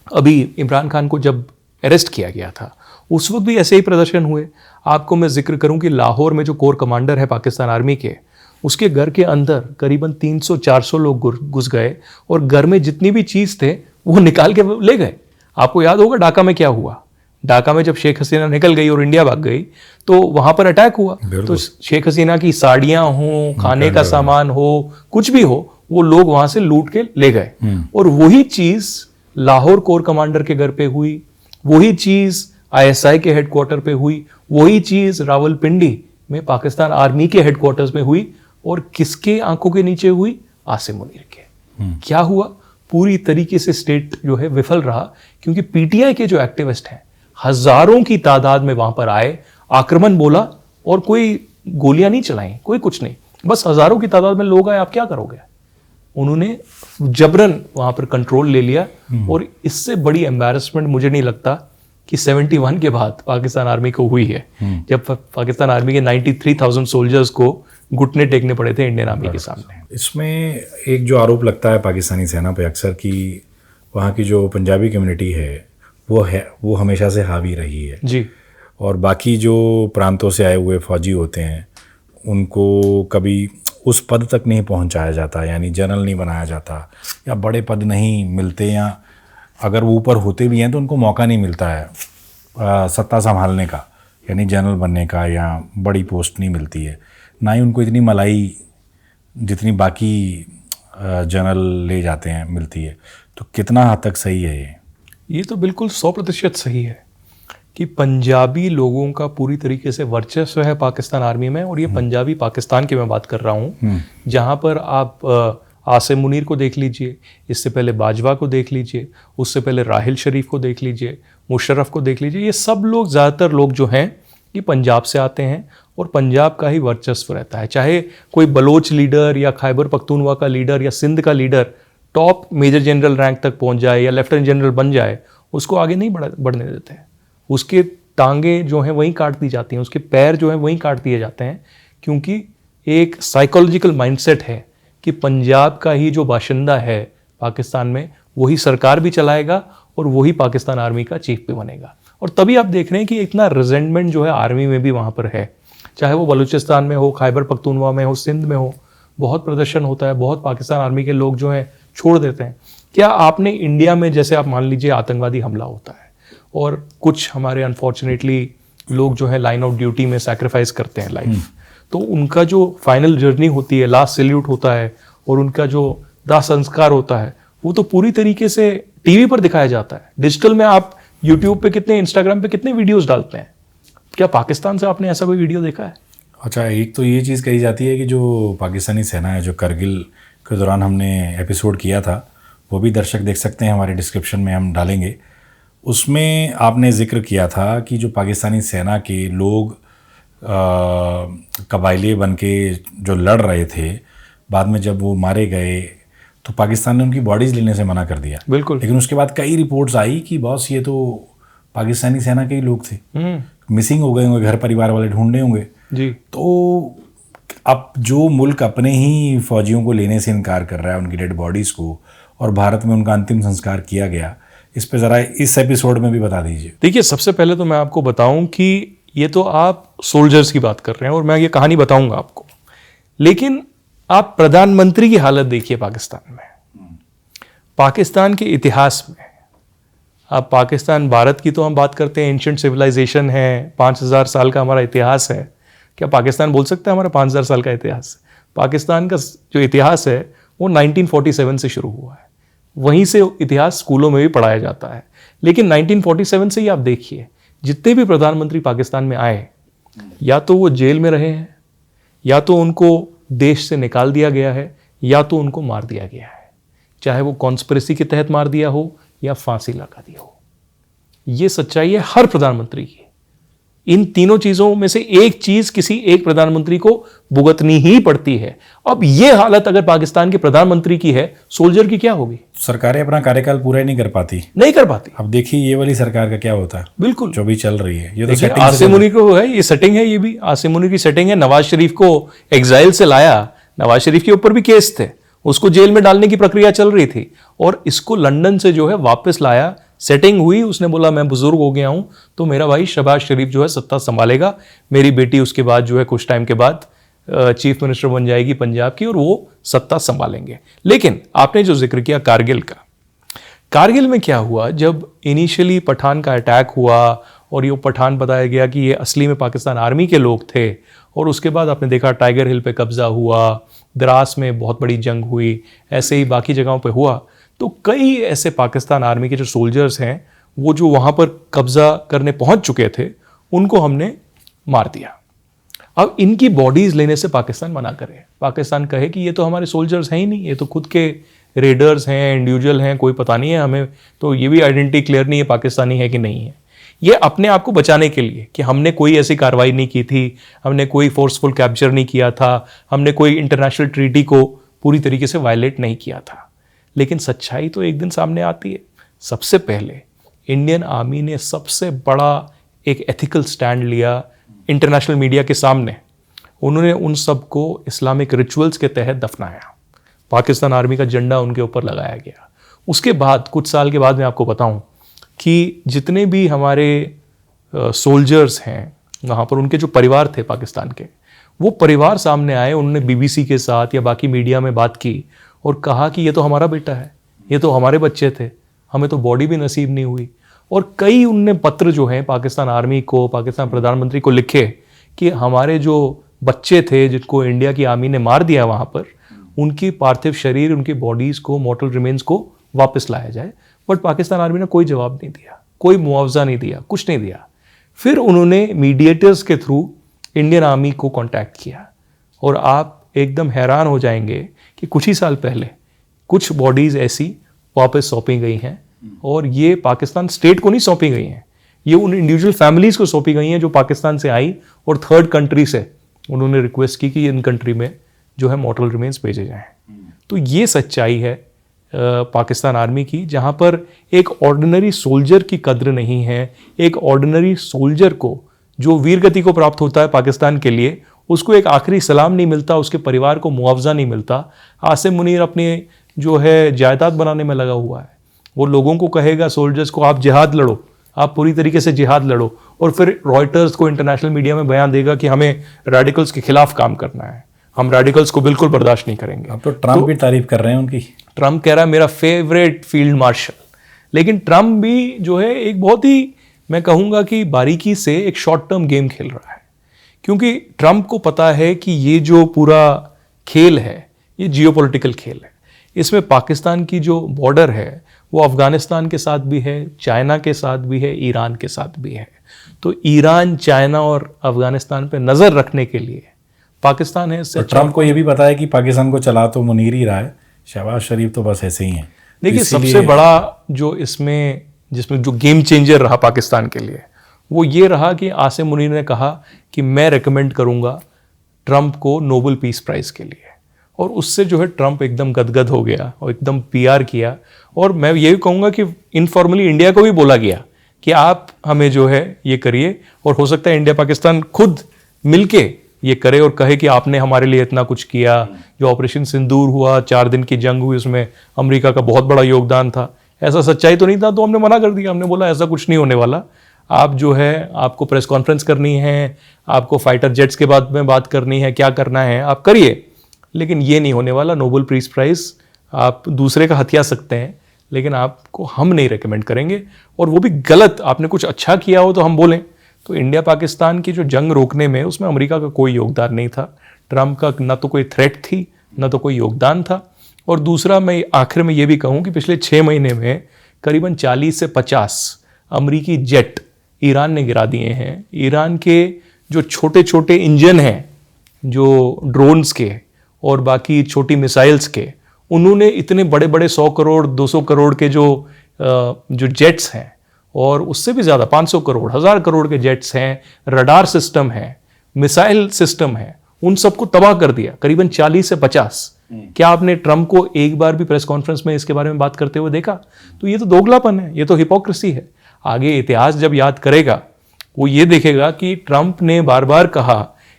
अभी इमरान खान को जब अरेस्ट किया गया था उस वक्त भी ऐसे ही प्रदर्शन हुए। आपको मैं जिक्र करूं कि लाहौर में जो कोर कमांडर है पाकिस्तान आर्मी के, उसके घर के अंदर करीबन 300-400 लोग घुस गए और घर में जितनी भी चीज़ थे वो निकाल के ले गए। आपको याद होगा ढाका में क्या हुआ। ढाका में जब शेख हसीना निकल गई और इंडिया भाग गई तो वहाँ पर अटैक हुआ। तो शेख हसीना की साड़ियाँ हों, खाने का सामान हो, कुछ भी हो, वो लोग वहाँ से लूट के ले गए। और वही चीज़ लाहौर कोर कमांडर के घर पे हुई, वही चीज़ आईएसआई के हेडक्वार्टर पे हुई, वही चीज रावलपिंडी में पाकिस्तान आर्मी के हेडक्वार्टर्स में हुई, और किसके आंखों के नीचे हुई? आसिम मुनीर के। क्या हुआ? पूरी तरीके से स्टेट जो है विफल रहा, क्योंकि पीटीआई के जो एक्टिविस्ट हैं हजारों की तादाद में वहां पर आए, आक्रमण बोला और कोई गोलियां नहीं चलाई, कोई कुछ नहीं, बस हजारों की तादाद में लोग आए, आप क्या करोगे? उन्होंने जबरन वहां पर कंट्रोल ले लिया, और इससे बड़ी एम्बैरेसमेंट मुझे नहीं लगता कि 71 के बाद पाकिस्तान आर्मी को हुई है, जब पाकिस्तान आर्मी के 93,000 सोल्जर्स को घुटने टेकने पड़े थे इंडियन आर्मी के सामने। इसमें एक जो आरोप लगता है पाकिस्तानी सेना पे अक्सर कि वहाँ की जो पंजाबी कम्युनिटी है वो हमेशा से हावी रही है जी, और बाकी जो प्रांतों से आए हुए फौजी होते हैं उनको कभी उस पद तक नहीं पहुंचाया जाता, यानी जनरल नहीं बनाया जाता, या बड़े पद नहीं मिलते, या अगर वो ऊपर होते भी हैं तो उनको मौका नहीं मिलता है सत्ता संभालने का, यानी जनरल बनने का, या बड़ी पोस्ट नहीं मिलती है, ना ही उनको इतनी मलाई जितनी बाकी जनरल ले जाते हैं मिलती है। तो कितना हद तक सही है ये तो बिल्कुल 100% सही है कि पंजाबी लोगों का पूरी तरीके से वर्चस्व है पाकिस्तान आर्मी में, और ये पंजाबी पाकिस्तान की मैं बात कर रहा हूँ, जहाँ पर आप आसिम मुनीर को देख लीजिए, इससे पहले बाजवा को देख लीजिए, उससे पहले राहिल शरीफ को देख लीजिए, मुशर्रफ को देख लीजिए, ये सब लोग, ज़्यादातर लोग जो हैं ये पंजाब से आते हैं और पंजाब का ही वर्चस्व रहता है। चाहे कोई बलोच लीडर या खैबर पख्तूनवा का लीडर या सिंध का leader top major general rank तक पहुंच जाए या लेफ्टिनेंट जनरल बन जाए, उसको आगे नहीं बढ़ने देते हैं। उसके टांगे जो हैं वहीं काट दी जाती हैं, उसके पैर जो हैं वहीं काट दिए जाते हैं, क्योंकि एक साइकोलॉजिकल माइंडसेट है कि पंजाब का ही जो बाशिंदा है पाकिस्तान में वही सरकार भी चलाएगा और वही पाकिस्तान आर्मी का चीफ भी बनेगा। और तभी आप देख रहे हैं कि इतना रिजेंटमेंट जो है आर्मी में भी वहाँ पर है, चाहे वो बलूचिस्तान में हो, खैबर पख्तूनवा में हो, सिंध में हो, बहुत प्रदर्शन होता है, बहुत पाकिस्तान आर्मी के लोग जो हैं छोड़ देते हैं। क्या आपने इंडिया में, जैसे आप मान लीजिए आतंकवादी हमला होता है और कुछ हमारे अनफॉर्चुनेटली लोग जो है लाइन ऑफ ड्यूटी में सैक्रिफाइस करते हैं लाइफ, तो उनका जो फाइनल जर्नी होती है, लास्ट सैल्यूट होता है और उनका जो दाह संस्कार होता है, वो तो पूरी तरीके से टीवी पर दिखाया जाता है। डिजिटल में आप यूट्यूब पे कितने, इंस्टाग्राम पे कितने वीडियोस डालते हैं, क्या पाकिस्तान से आपने ऐसा कोई वीडियो देखा है? अच्छा, एक तो ये चीज़ कही जाती है कि जो पाकिस्तानी सेना है, जो करगिल के दौरान हमने एपिसोड किया था, वो भी दर्शक देख सकते हैं, हमारे डिस्क्रिप्शन में हम डालेंगे। उसमें आपने जिक्र किया था कि जो पाकिस्तानी सेना के लोग कबाइले बन के जो लड़ रहे थे, बाद में जब वो मारे गए तो पाकिस्तान ने उनकी बॉडीज़ लेने से मना कर दिया। बिल्कुल। लेकिन उसके बाद कई रिपोर्ट्स आई कि बॉस ये तो पाकिस्तानी सेना के ही लोग थे, मिसिंग हो गए होंगे, घर परिवार वाले ढूंढने होंगे जी। तो अब जो मुल्क अपने ही फौजियों को लेने से इनकार कर रहा है, उनकी डेड बॉडीज़ को, और भारत में उनका अंतिम संस्कार किया गया, इस पे ज़रा इस एपिसोड में भी बता दीजिए। देखिए, सबसे पहले तो मैं आपको बताऊं कि ये तो आप सोल्जर्स की बात कर रहे हैं और मैं ये कहानी बताऊंगा आपको, लेकिन आप प्रधानमंत्री की हालत देखिए पाकिस्तान में, पाकिस्तान के इतिहास में। अब पाकिस्तान, भारत की तो हम बात करते हैं, एंशिएंट सिविलाइजेशन है, 5000 साल का हमारा इतिहास है। क्या पाकिस्तान बोल सकता है हमारा 5000 साल का इतिहास? पाकिस्तान का जो इतिहास है वो 1947 से शुरू हुआ है, वहीं से इतिहास स्कूलों में भी पढ़ाया जाता है। लेकिन 1947 से ही आप देखिए, जितने भी प्रधानमंत्री पाकिस्तान में आए, या तो वो जेल में रहे हैं, या तो उनको देश से निकाल दिया गया है, या तो उनको मार दिया गया है, चाहे वो कॉन्स्पिरेसी के तहत मार दिया हो या फांसी लगा दी हो। ये सच्चाई है हर प्रधानमंत्री की। इन तीनों चीजों में से एक चीज किसी एक प्रधानमंत्री को भुगतनी ही पड़ती है। अब ये हालत अगर पाकिस्तान के प्रधानमंत्री की है, सोल्जर की क्या होगी? सरकारें अपना कार्यकाल पूरा ही नहीं कर पाती। अब देखिए ये वाली सरकार का क्या होता है, बिल्कुल जो भी चल रही है, ये तो आसिम मुनीर को है, ये सेटिंग है, ये भी आसिम मुनीर की सेटिंग है। नवाज शरीफ को एग्जाइल से लाया, नवाज शरीफ के ऊपर भी केस थे, उसको जेल में डालने की प्रक्रिया चल रही थी, और इसको लंदन से जो है वापस लाया, सेटिंग हुई, उसने बोला मैं बुजुर्ग हो गया हूं तो मेरा भाई शहबाज शरीफ जो है सत्ता संभालेगा, मेरी बेटी उसके बाद जो है कुछ टाइम के बाद चीफ मिनिस्टर बन जाएगी पंजाब की और वो सत्ता संभालेंगे। लेकिन आपने जो जिक्र किया कारगिल का, कारगिल में क्या हुआ, जब इनिशियली पठान का अटैक हुआ और ये पठान बताया गया कि ये असली में पाकिस्तान आर्मी के लोग थे, और उसके बाद आपने देखा टाइगर हिल पे कब्जा हुआ, द्रास में बहुत बड़ी जंग हुई, ऐसे ही बाकी जगहों पे हुआ, तो कई ऐसे पाकिस्तान आर्मी के जो सोल्जर्स हैं वो जो वहाँ पर कब्जा करने पहुँच चुके थे उनको हमने मार दिया। अब इनकी बॉडीज लेने से पाकिस्तान मना करे, पाकिस्तान कहे कि ये तो हमारे सोल्जर्स हैं ही नहीं, ये तो खुद के रेडर्स हैं, इंडिविजुअल हैं, कोई पता नहीं है हमें, तो ये भी आइडेंटिटी क्लियर नहीं है पाकिस्तानी है कि नहीं है। ये अपने आप को बचाने के लिए कि हमने कोई ऐसी कार्रवाई नहीं की थी, हमने कोई फोर्सफुल कैप्चर नहीं किया था, हमने कोई इंटरनेशनल ट्रीटी को पूरी तरीके से वायलेट नहीं किया था। लेकिन सच्चाई तो एक दिन सामने आती है। सबसे पहले इंडियन आर्मी ने सबसे बड़ा एक एथिकल स्टैंड लिया इंटरनेशनल मीडिया के सामने। उन्होंने उन सबको इस्लामिक रिचुअल्स के तहत दफनाया, पाकिस्तान आर्मी का झंडा उनके ऊपर लगाया गया। उसके बाद कुछ साल के बाद मैं आपको बताऊं कि जितने भी हमारे सोल्जर्स हैं वहाँ पर, उनके जो परिवार थे पाकिस्तान के, वो परिवार सामने आए, उन्होंने बीबीसी के साथ या बाकी मीडिया में बात की और कहा कि ये तो हमारा बेटा है, ये तो हमारे बच्चे थे, हमें तो बॉडी भी नसीब नहीं हुई। और कई उनने पत्र जो हैं पाकिस्तान आर्मी को, पाकिस्तान प्रधानमंत्री को लिखे कि हमारे जो बच्चे थे जिनको इंडिया की आर्मी ने मार दिया वहाँ पर, उनकी पार्थिव शरीर, उनकी बॉडीज़ को, मॉर्टल रिमेन्स को वापस लाया जाए। बट पाकिस्तान आर्मी ने कोई जवाब नहीं दिया, कोई मुआवजा नहीं दिया, कुछ नहीं दिया। फिर उन्होंने मीडिएटर्स के थ्रू इंडियन आर्मी को कांटेक्ट किया और आप एकदम हैरान हो जाएंगे कि कुछ ही साल पहले कुछ बॉडीज़ ऐसी वापस सौंपी गई हैं और ये पाकिस्तान स्टेट को नहीं सौंपी गई हैं, ये उन इंडिविजुअल फैमिलीज़ को सौंपी गई हैं जो पाकिस्तान से आई और थर्ड कंट्री से उन्होंने रिक्वेस्ट की कि इन कंट्री में जो है मॉर्टल रिमेन्स भेजे जाएं। तो ये सच्चाई है पाकिस्तान आर्मी की, जहाँ पर एक ऑर्डिनरी सोल्जर की कद्र नहीं है। एक ऑर्डिनरी सोल्जर को जो वीरगति को प्राप्त होता है पाकिस्तान के लिए, उसको एक आखिरी सलाम नहीं मिलता, उसके परिवार को मुआवजा नहीं मिलता। आसिम मुनीर अपने जो है जायदाद बनाने में लगा हुआ है, वो लोगों को कहेगा सोल्जर्स को आप जिहाद लड़ो, आप पूरी तरीके से जिहाद लड़ो, और फिर रॉयटर्स को इंटरनेशनल मीडिया में बयान देगा कि हमें रेडिकल्स के खिलाफ काम करना है, हम रेडिकल्स को बिल्कुल बर्दाश्त नहीं करेंगे। अब तो ट्रम्प भी तारीफ कर रहे हैं उनकी। ट्रम्प कह रहा है मेरा फेवरेट फील्ड मार्शल। लेकिन ट्रम्प भी जो है एक बहुत ही, मैं कहूँगा कि बारीकी से एक शॉर्ट टर्म गेम खेल रहा है, क्योंकि ट्रम्प को पता है कि ये जो पूरा खेल है ये जियोपॉलिटिकल खेल है। इसमें पाकिस्तान की जो बॉर्डर है वो अफगानिस्तान के साथ भी है, चाइना के साथ भी है, ईरान के साथ भी है। तो ईरान, चाइना और अफगानिस्तान पे नज़र रखने के लिए पाकिस्तान है। ट्रम्प को ये भी पता है कि पाकिस्तान को चला तो मुनीर ही रहा है, शहबाज शरीफ तो बस ऐसे ही हैं। देखिए, सबसे बड़ा जो इसमें जिसमें जो गेम चेंजर रहा पाकिस्तान के लिए वो ये रहा कि आसिम मुनीर ने कहा कि मैं रेकमेंड करूंगा ट्रम्प को नोबेल पीस प्राइज़ के लिए, और उससे जो है ट्रम्प एकदम गदगद हो गया और एकदम पीआर किया। और मैं ये भी कहूँगा कि इनफॉर्मली इंडिया को भी बोला गया कि आप हमें जो है ये करिए, और हो सकता है इंडिया पाकिस्तान खुद मिलके ये करे और कहे कि आपने हमारे लिए इतना कुछ किया। जो ऑपरेशन सिंदूर हुआ, 4 दिन की जंग हुई, उसमें अमेरिका का बहुत बड़ा योगदान था। ऐसा सच्चाई तो नहीं था, तो हमने मना कर दिया, हमने बोला ऐसा कुछ नहीं होने वाला। आप जो है, आपको प्रेस कॉन्फ्रेंस करनी है, आपको फाइटर जेट्स के बाद में बात करनी है, क्या करना है आप करिए, लेकिन ये नहीं होने वाला। नोबेल पीस प्राइज़ आप दूसरे का हथिया सकते हैं, लेकिन आपको हम नहीं रेकमेंड करेंगे, और वो भी गलत। आपने कुछ अच्छा किया हो तो हम बोलें। तो इंडिया पाकिस्तान की जो जंग रोकने में, उसमें अमेरिका का कोई योगदान नहीं था, ट्रम्प का ना तो कोई थ्रेट थी, ना तो कोई योगदान था। और दूसरा, मैं आखिर में ये भी कहूँ कि पिछले 6 महीने में करीबन 40 से 50 अमेरिकी जेट ईरान ने गिरा दिए हैं। ईरान के जो छोटे छोटे इंजन हैं, जो ड्रोन्स के और बाकी छोटी मिसाइल्स के, उन्होंने इतने बड़े बड़े 100 करोड़ 200 करोड़ के जो जेट्स हैं, और उससे भी ज़्यादा 500 करोड़ 1000 करोड़ के जेट्स हैं, रडार सिस्टम है, मिसाइल सिस्टम है, उन सबको तबाह कर दिया, करीबन 40 से 50। क्या आपने ट्रम्प को एक बार भी प्रेस कॉन्फ्रेंस में इसके बारे में बात करते हुए देखा? तो ये तो दोगलापन है, ये तो हिपोक्रेसी है। आगे इतिहास जब याद करेगा वो ये देखेगा कि ट्रम्प ने बार बार कहा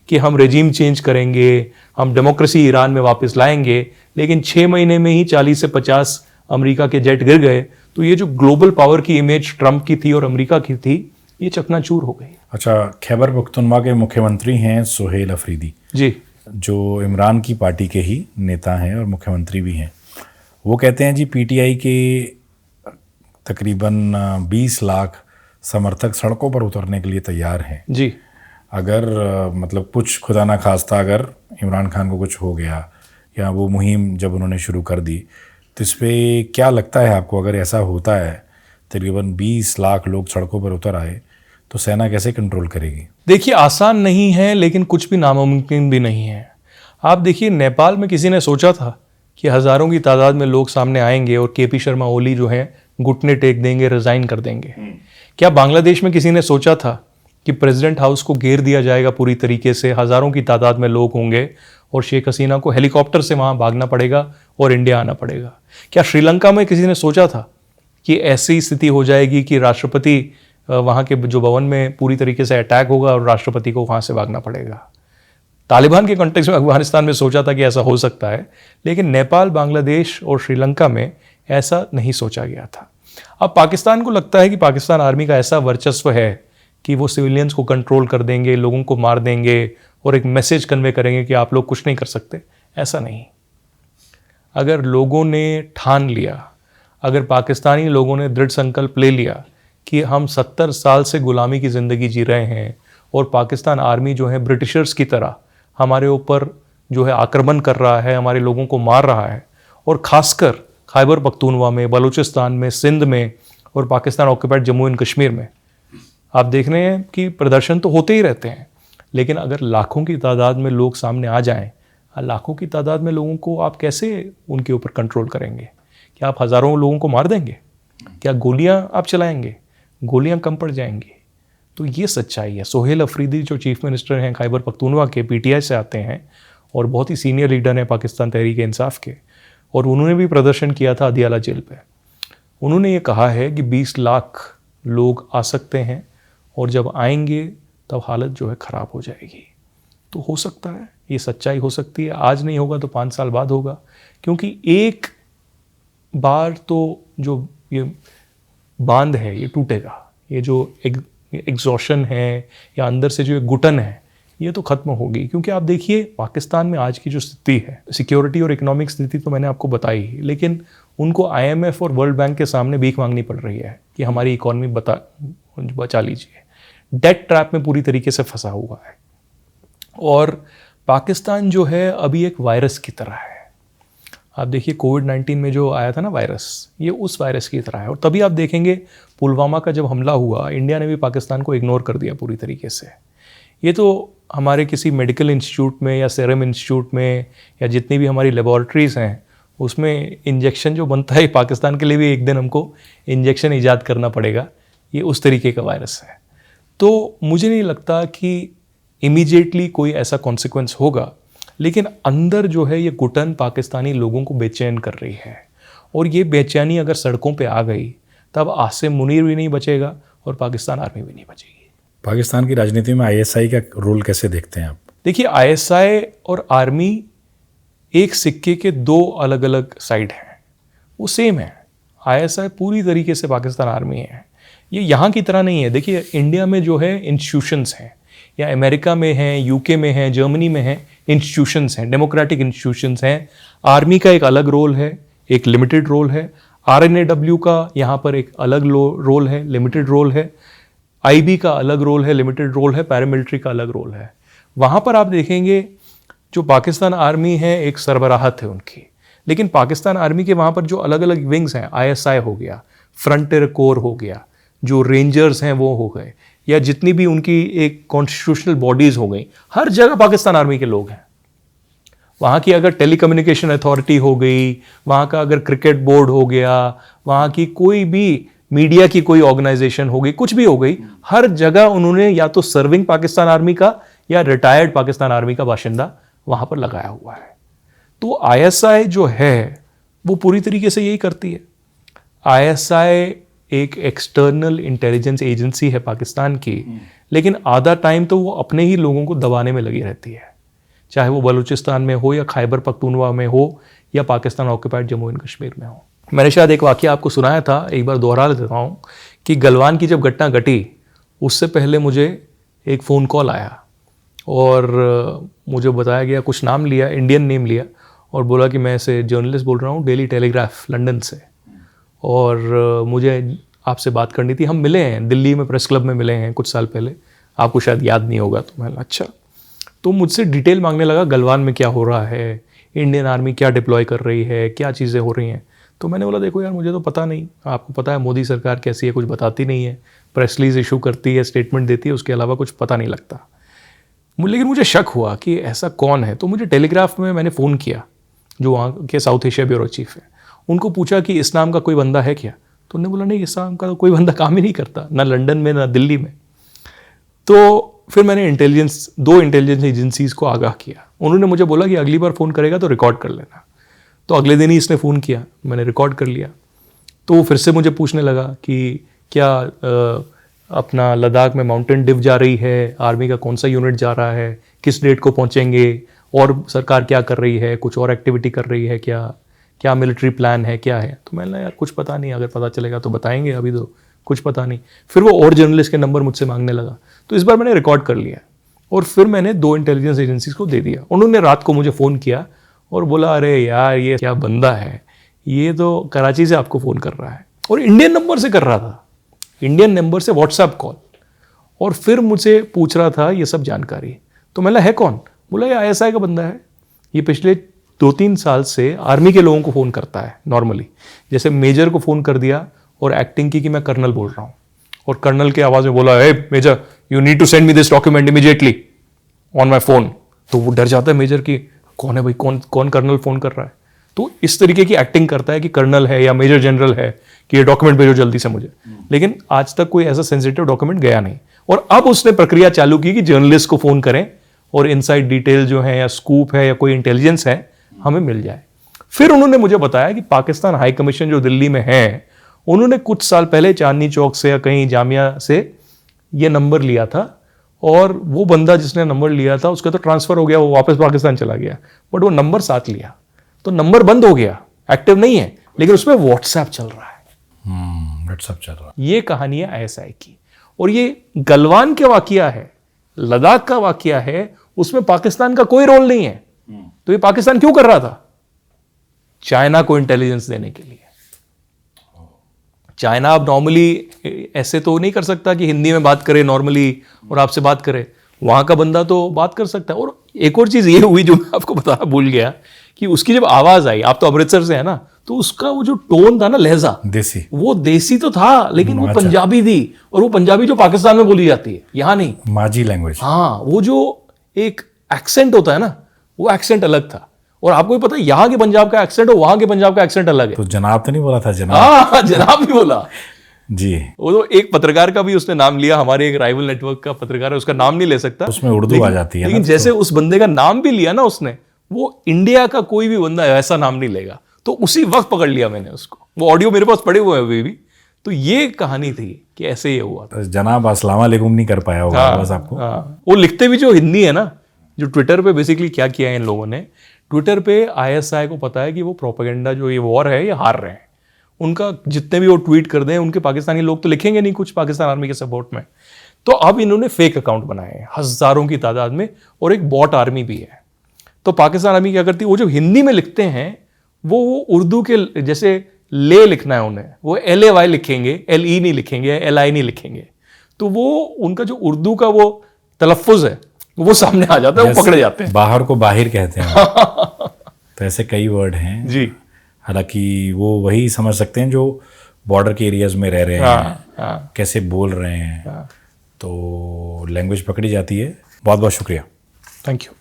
कि हम रेजीम चेंज करेंगे, हम डेमोक्रेसी ईरान में वापस लाएंगे, लेकिन 6 महीने में ही 40 से 50 अमेरिका के जेट गिर गए। तो ये जो ग्लोबल पावर की इमेज ट्रम्प की थी और अमेरिका की थी, ये चकनाचूर हो गई। अच्छा, खैबर पख्तूनख्वा के मुख्यमंत्री हैं सोहेल अफरीदी जी, जो इमरान की पार्टी के ही नेता हैं और मुख्यमंत्री भी हैं। वो कहते हैं जी पीटीआई के तकरीबन 20 लाख समर्थक सड़कों पर उतरने के लिए तैयार हैं जी। अगर मतलब कुछ खुदा ना खास्ता अगर इमरान खान को कुछ हो गया, या वो मुहिम जब उन्होंने शुरू कर दी, तो इस पर क्या लगता है आपको? अगर ऐसा होता है तकरीबन 20 लाख लोग सड़कों पर उतर आए तो सेना कैसे कंट्रोल करेगी? देखिए, आसान नहीं है, लेकिन कुछ भी नामुमकिन भी नहीं है। आप देखिए, नेपाल में किसी ने सोचा था कि हज़ारों की तादाद में लोग सामने आएंगे और केपी शर्मा ओली जो हैं घुटने टेक देंगे, रिज़ाइन कर देंगे? क्या बांग्लादेश में किसी ने सोचा था कि प्रेसिडेंट हाउस को घेर दिया जाएगा पूरी तरीके से, हज़ारों की तादाद में लोग होंगे और शेख हसीना को हेलीकॉप्टर से वहाँ भागना पड़ेगा और इंडिया आना पड़ेगा? क्या श्रीलंका में किसी ने सोचा था कि ऐसी स्थिति हो जाएगी कि राष्ट्रपति वहाँ के जो भवन में पूरी तरीके से अटैक होगा और राष्ट्रपति को वहाँ से भागना पड़ेगा? तालिबान के कॉन्टेक्स्ट में अफगानिस्तान में सोचा था कि ऐसा हो सकता है, लेकिन नेपाल, बांग्लादेश और श्रीलंका में ऐसा नहीं सोचा गया था। अब पाकिस्तान को लगता है कि पाकिस्तान आर्मी का ऐसा वर्चस्व है कि वो सिविलियंस को कंट्रोल कर देंगे, लोगों को मार देंगे और एक मैसेज कन्वे करेंगे कि आप लोग कुछ नहीं कर सकते। ऐसा नहीं। अगर लोगों ने ठान लिया, अगर पाकिस्तानी लोगों ने दृढ़ संकल्प ले लिया कि हम 70 साल से गुलामी की ज़िंदगी जी रहे हैं और पाकिस्तान आर्मी जो है ब्रिटिशर्स की तरह हमारे ऊपर जो है आक्रमण कर रहा है, हमारे लोगों को मार रहा है, और ख़ासकर खैबर पख्तूनवा में, बलूचिस्तान में, सिंध में और पाकिस्तान ऑक्यूपाइड जम्मू एंड कश्मीर में आप देख रहे हैं कि प्रदर्शन तो होते ही रहते हैं, लेकिन अगर लाखों की तादाद में लोग सामने आ जाएं, लाखों की तादाद में लोगों को आप कैसे उनके ऊपर कंट्रोल करेंगे? क्या आप हज़ारों लोगों को मार देंगे? क्या गोलियां आप चलाएंगे? गोलियां कम पड़ जाएंगी? तो ये सच्चाई है। सोहेल अफरीदी जो चीफ मिनिस्टर हैं खैबर पख्तूनवा के, पीटीआई से आते हैं और बहुत ही सीनियर लीडर हैं पाकिस्तान तहरीक इंसाफ के, और उन्होंने भी प्रदर्शन किया था अदियाला जेल पे। उन्होंने ये कहा है कि 20 लाख लोग आ सकते हैं और जब आएंगे तब हालत जो है ख़राब हो जाएगी। तो हो सकता है, ये सच्चाई हो सकती है। आज नहीं होगा तो 5 साल बाद होगा, क्योंकि एक बार तो जो ये बांध है ये टूटेगा। ये जो एग्जॉशन है या अंदर से जो एक घुटन है ये तो ख़त्म होगी। क्योंकि आप देखिए पाकिस्तान में आज की जो स्थिति है, सिक्योरिटी और इकोनॉमिक स्थिति तो मैंने आपको बताई ही, लेकिन उनको IMF और वर्ल्ड बैंक के सामने भीख मांगनी पड़ रही है कि हमारी इकॉनमी बचा लीजिए। डेट ट्रैप में पूरी तरीके से फंसा हुआ है। और पाकिस्तान जो है अभी एक वायरस की तरह है। आप देखिए कोविड-19 में जो आया था ना वायरस, ये उस वायरस की तरह है। और तभी आप देखेंगे पुलवामा का जब हमला हुआ, इंडिया ने भी पाकिस्तान को इग्नोर कर दिया पूरी तरीके से। ये तो हमारे किसी मेडिकल इंस्टीट्यूट में या सेरम इंस्टीट्यूट में या जितनी भी हमारी लेबॉर्ट्रीज़ हैं उसमें इंजेक्शन जो बनता है, पाकिस्तान के लिए भी एक दिन हमको इंजेक्शन ईजाद करना पड़ेगा। ये उस तरीके का वायरस है। तो मुझे नहीं लगता कि इमीडिएटली कोई ऐसा कॉन्सिक्वेंस होगा, लेकिन अंदर जो है ये घुटन पाकिस्तानी लोगों को बेचैन कर रही है। और ये बेचैनी अगर सड़कों पे आ गई तब आसिम मुनीर भी नहीं बचेगा और पाकिस्तान आर्मी भी नहीं बचेगी। पाकिस्तान की राजनीति में ISI का रोल कैसे देखते हैं आप? देखिए, ISI और आर्मी एक सिक्के के 2 अलग अलग साइड हैं, वो सेम है। ISI पूरी तरीके से पाकिस्तान आर्मी है। ये यहाँ की तरह नहीं है। देखिए इंडिया में जो है इंस्टीट्यूशंस हैं, या अमेरिका में हैं, UK में हैं, जर्मनी में हैं, इंस्टीट्यूशंस हैं, डेमोक्रेटिक इंस्टीट्यूशंस हैं। आर्मी का एक अलग रोल है, एक लिमिटेड रोल है। RNAW का यहाँ पर एक अलग रोल है, लिमिटेड रोल है। IB का अलग रोल है, लिमिटेड रोल है। पैरामिलिट्री का अलग रोल है। वहाँ पर आप देखेंगे जो पाकिस्तान आर्मी है एक सरबराहत है उनकी, लेकिन पाकिस्तान आर्मी के वहाँ पर जो अलग अलग विंग्स हैं, ISI हो गया, फ्रंटियर कोर हो गया, जो रेंजर्स हैं वो हो गए, या जितनी भी उनकी एक कॉन्स्टिट्यूशनल बॉडीज़ हो गई, हर जगह पाकिस्तान आर्मी के लोग हैं। वहाँ की अगर टेलीकम्युनिकेशन अथॉरिटी हो गई, वहाँ का अगर क्रिकेट बोर्ड हो गया, वहाँ की कोई भी मीडिया की कोई ऑर्गेनाइजेशन हो गई, कुछ भी हो गई, हर जगह उन्होंने या तो सर्विंग पाकिस्तान आर्मी का या रिटायर्ड पाकिस्तान आर्मी का बाशिंदा वहाँ पर लगाया हुआ है। तो ISI जो है वो पूरी तरीके से यही करती है। ISI एक एक्सटर्नल इंटेलिजेंस एजेंसी है पाकिस्तान की, लेकिन आधा टाइम तो वो अपने ही लोगों को दबाने में लगी रहती है, चाहे वो बलूचिस्तान में हो या खैबर पख्तूनवा में हो या पाकिस्तान ऑक्यूपाइड जम्मू एंड कश्मीर में हो। मैंने शायद एक वाक़या आपको सुनाया था, एक बार दोहरा देता हूँ कि गलवान की जब घटना घटी उससे पहले मुझे एक फ़ोन कॉल आया और मुझे बताया गया, कुछ नाम लिया, इंडियन नेम लिया, और बोला कि मैं ऐसे जर्नलिस्ट बोल रहा हूँ डेली टेलीग्राफ लंदन से, और मुझे आपसे बात करनी थी। हम मिले हैं दिल्ली में, प्रेस क्लब में मिले हैं कुछ साल पहले, आपको शायद याद नहीं होगा। तो मैंने अच्छा, तो मुझसे डिटेल मांगने लगा गलवान में क्या हो रहा है, इंडियन आर्मी क्या डिप्लॉय कर रही है, क्या चीज़ें हो रही हैं। तो मैंने बोला देखो यार मुझे तो पता नहीं, आपको पता है मोदी सरकार कैसी है, कुछ बताती नहीं है, प्रेस रिलीज इशू करती है, स्टेटमेंट देती है, उसके अलावा कुछ पता नहीं लगता। लेकिन मुझे शक हुआ कि ऐसा कौन है, तो मुझे टेलीग्राफ में मैंने फ़ोन किया, जो वहाँ के साउथ एशिया ब्यूरो चीफ है, उनको पूछा कि इस नाम का कोई बंदा है क्या। तो उन्होंने बोला नहीं, इस नाम का तो कोई बंदा काम ही नहीं करता, ना लंदन में ना दिल्ली में। तो फिर मैंने दो इंटेलिजेंस एजेंसीज़ को आगाह किया। उन्होंने मुझे बोला कि अगली बार फ़ोन करेगा तो रिकॉर्ड कर लेना। तो अगले दिन ही इसने फ़ोन किया, मैंने रिकॉर्ड कर लिया। तो वो फिर से मुझे पूछने लगा कि क्या अपना लद्दाख में माउंटेन डिव जा रही है, आर्मी का कौन सा यूनिट जा रहा है, किस डेट को पहुंचेंगे, और सरकार क्या कर रही है, कुछ और एक्टिविटी कर रही है क्या मिलिट्री प्लान है, क्या है। तो मैंने यार कुछ पता नहीं, अगर पता चलेगा तो बताएंगे, अभी तो कुछ पता नहीं। फिर वो और जर्नलिस्ट के नंबर मुझसे मांगने लगा। तो इस बार मैंने रिकॉर्ड कर लिया और फिर मैंने 2 इंटेलिजेंस एजेंसीज को दे दिया। उन्होंने रात को मुझे फ़ोन किया और बोला अरे यार ये क्या बंदा है, ये तो कराची से आपको फ़ोन कर रहा है, और इंडियन नंबर से कर रहा था, इंडियन नंबर से व्हाट्सएप कॉल, और फिर मुझे पूछ रहा था ये सब जानकारी। तो मैंने है कौन, बोला ये ISI का बंदा है, ये पिछले 2-3 साल से आर्मी के लोगों को फ़ोन करता है नॉर्मली, जैसे मेजर को फ़ोन कर दिया और एक्टिंग की कि मैं कर्नल बोल रहा हूँ, और कर्नल के आवाज़ में बोला hey major you need to send me this document immediately on my phone. तो वो डर जाता है मेजर की, कौन है भाई, कौन कर्नल फ़ोन कर रहा है। तो इस तरीके की एक्टिंग करता है कि कर्नल है या मेजर जनरल है कि ये डॉक्यूमेंट भेजो जल्दी से मुझे। लेकिन आज तक कोई ऐसा सेंसिटिव डॉक्यूमेंट गया नहीं, और अब उसने प्रक्रिया चालू की कि जर्नलिस्ट को फ़ोन करें और इनसाइड डिटेल जो है या स्कूप है या कोई इंटेलिजेंस है हमें मिल जाए। फिर उन्होंने मुझे बताया कि पाकिस्तान हाई कमीशन जो दिल्ली में है, उन्होंने कुछ साल पहले चांदनी चौक से या कहीं जामिया से ये नंबर लिया था, और वो बंदा जिसने नंबर लिया था उसका तो ट्रांसफ़र हो गया, वो वापस पाकिस्तान चला गया, बट वो नंबर साथ लिया, तो नंबर बंद हो गया, एक्टिव नहीं है, लेकिन उसमें व्हाट्सएप चल रहा है। व्हाट्सएप चल रहा है। ये कहानी है ISI की, और ये गलवान के वाकया है, लद्दाख का वाकया है, उसमें पाकिस्तान का कोई रोल नहीं है। तो ये पाकिस्तान क्यों कर रहा था? चाइना को इंटेलिजेंस देने के लिए। चाइना अब नॉर्मली ऐसे तो नहीं कर सकता कि हिंदी में बात करे नॉर्मली और आपसे बात करे, वहां का बंदा तो बात कर सकता है। और एक और चीज ये हुई जो मैं आपको बताना भूल गया, कि उसकी जब आवाज आई, आप तो अमृतसर से है ना, तो उसका वो जो टोन था ना, लहजा देसी, वो देसी तो था, लेकिन वो पंजाबी थी, और वो पंजाबी जो पाकिस्तान में बोली जाती है, यहाँ नहीं, माझी लैंग्वेज। हाँ, वो जो एक एक्सेंट होता है ना, वो एक्सेंट अलग था। और आपको भी पता है यहाँ के पंजाब का एक्सेंट और वहां के पंजाब का एक्सेंट अलग है। तो जनाब तो नहीं बोला था? जनाब, हाँ जनाब भी बोला जी। वो तो एक पत्रकार का भी उसने नाम लिया, हमारे एक राइवल नेटवर्क का पत्रकार है, उसका नाम नहीं ले सकता, उसमें उर्दू आ जाती है। लेकिन जैसे उस बंदे का नाम भी लिया ना उसने, वो इंडिया का कोई भी बंदा ऐसा नाम नहीं लेगा, तो उसी वक्त पकड़ लिया मैंने उसको। वो ऑडियो मेरे पास पड़े हुए हैं अभी भी। तो ये कहानी थी कि ऐसे ही हुआ था। जनाब अस्सलाम वालेकुम नहीं कर पाया होगा बस आपको। वो लिखते भी जो हिंदी है ना, जो ट्विटर पे बेसिकली क्या किया है इन लोगों ने, ट्विटर पे ISI को पता है कि वो प्रोपेगेंडा जो ये वॉर है ये हार रहे हैं, उनका जितने भी वो ट्वीट कर दें, उनके पाकिस्तानी लोग तो लिखेंगे नहीं कुछ पाकिस्तान आर्मी के सपोर्ट में। तो अब इन्होंने फेक अकाउंट बनाए हैं हजारों की तादाद में, और एक बॉट आर्मी भी है। तो पाकिस्तान आर्मी क्या करती है, वो जो हिंदी में लिखते हैं वो उर्दू के, जैसे ले लिखना है उन्हें, वो LAY लिखेंगे, LE नहीं लिखेंगे, LI नहीं लिखेंगे। तो वो उनका जो उर्दू का वो तलफ़ुज़ है वो सामने आ जाता है, वो पकड़े जाते हैं। बाहर को बाहिर कहते हैं तो ऐसे कई वर्ड हैं जी। हालांकि वो वही समझ सकते हैं जो बॉर्डर के एरियाज में रह रहे हैं, कैसे बोल रहे हैं, तो लैंग्वेज पकड़ी जाती है। बहुत बहुत शुक्रिया। Thank you.